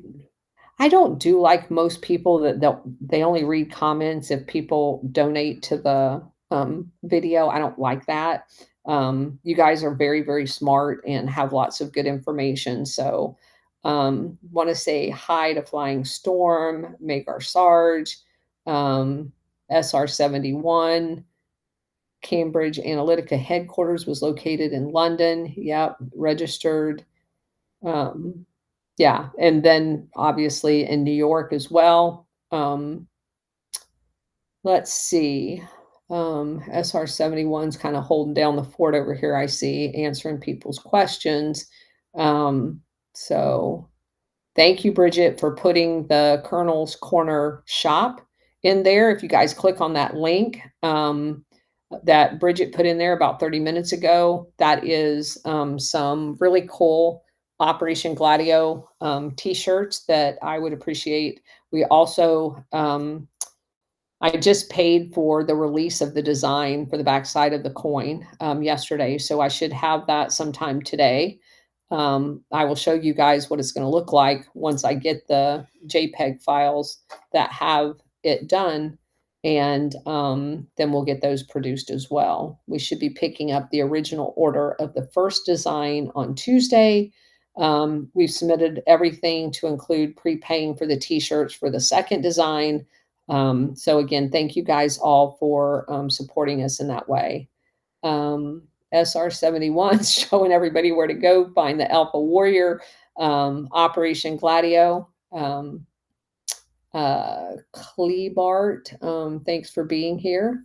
I don't do like most people that they only read comments if people donate to the video. I don't like that. You guys are very, very smart and have lots of good information. So, want to say hi to Flying Storm, Magar Sarge, SR71. Cambridge Analytica headquarters was located in London. Yep, registered. Um, yeah, and then obviously in New York as well. Let's see. SR71's kind of holding down the fort over here, I see, answering people's questions. So thank you, Bridget, for putting the Colonel's Corner shop in there. If you guys click on that link that Bridget put in there about 30 minutes ago, that is some really cool Operation Gladio t-shirts that I would appreciate. We also, I just paid for the release of the design for the backside of the coin yesterday, so I should have that sometime today. I will show you guys what it's going to look like once I get the JPEG files that have it done, and then we'll get those produced as well. We should be picking up the original order of the first design on Tuesday. We've submitted everything to include prepaying for the t-shirts for the second design. So again, thank you guys all for supporting us in that way. SR71 showing everybody where to go find the Alpha Warrior, Operation Gladio. Cleabart, thanks for being here.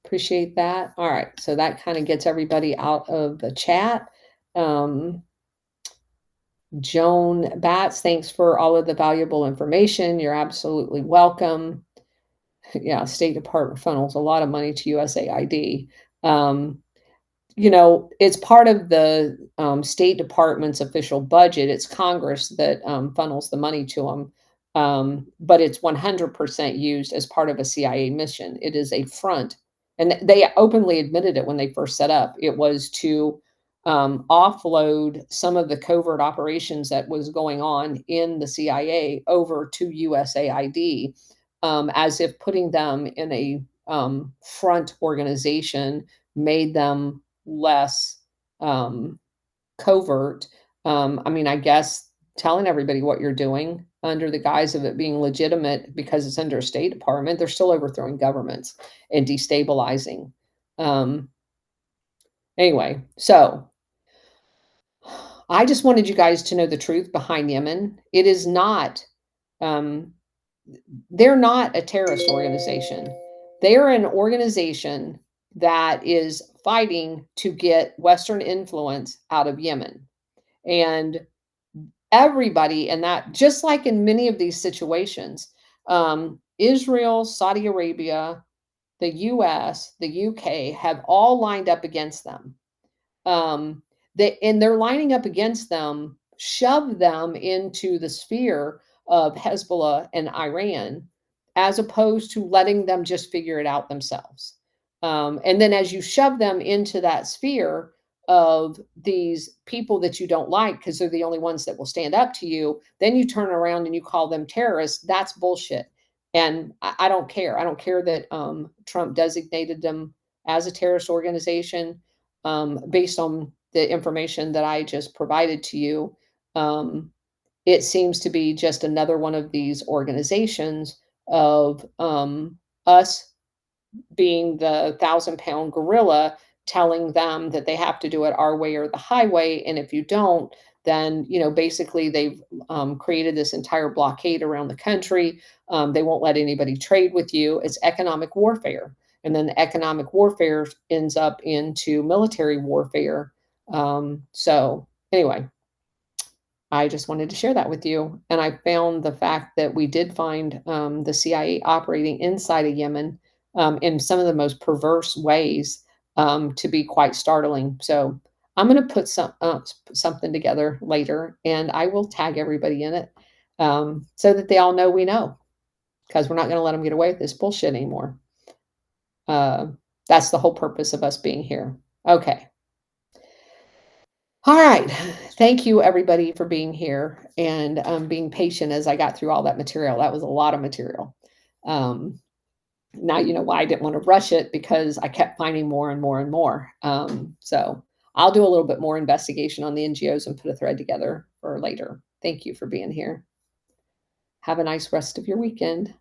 Appreciate that. All right, so that kind of gets everybody out of the chat. Joan Batts, thanks for all of the valuable information. You're absolutely welcome. Yeah, State Department funnels a lot of money to USAID. It's part of the State Department's official budget. It's Congress that funnels the money to them. But it's 100% used as part of a CIA mission. It is a front. And they openly admitted it when they first set up. It was to offload some of the covert operations that was going on in the CIA over to USAID, as if putting them in a front organization made them less covert. I guess telling everybody what you're doing under the guise of it being legitimate because it's under a State Department, they're still overthrowing governments and destabilizing. Um, anyway, so I just wanted you guys to know the truth behind Yemen. It is not, um, they're not a terrorist organization. They're an organization that is fighting to get Western influence out of Yemen. And everybody in that, just like in many of these situations, Israel, Saudi Arabia, the US, the UK have all lined up against them. They're lining up against them, shove them into the sphere of Hezbollah and Iran, as opposed to letting them just figure it out themselves. And then as you shove them into that sphere of these people that you don't like because they're the only ones that will stand up to you, then you turn around and you call them terrorists. That's bullshit. And I don't care. I don't care that Trump designated them as a terrorist organization based on the information that I just provided to you. It seems to be just another one of these organizations of us being the 1,000-pound gorilla telling them that they have to do it our way or the highway. And if you don't, then, basically they've created this entire blockade around the country. They won't let anybody trade with you. It's economic warfare. And then the economic warfare ends up into military warfare. So anyway, I just wanted to share that with you. And I found the fact that we did find the CIA operating inside of Yemen in some of the most perverse ways to be quite startling. So I'm going to put something together later, and I will tag everybody in it so that they all know we know, because we're not going to let them get away with this bullshit anymore. That's the whole purpose of us being here. Okay. All right. Thank you, everybody, for being here and being patient as I got through all that material. That was a lot of material. Now you know why I didn't want to rush it, because I kept finding more and more and more. So I'll do a little bit more investigation on the NGOs and put a thread together for later. Thank you for being here. Have a nice rest of your weekend.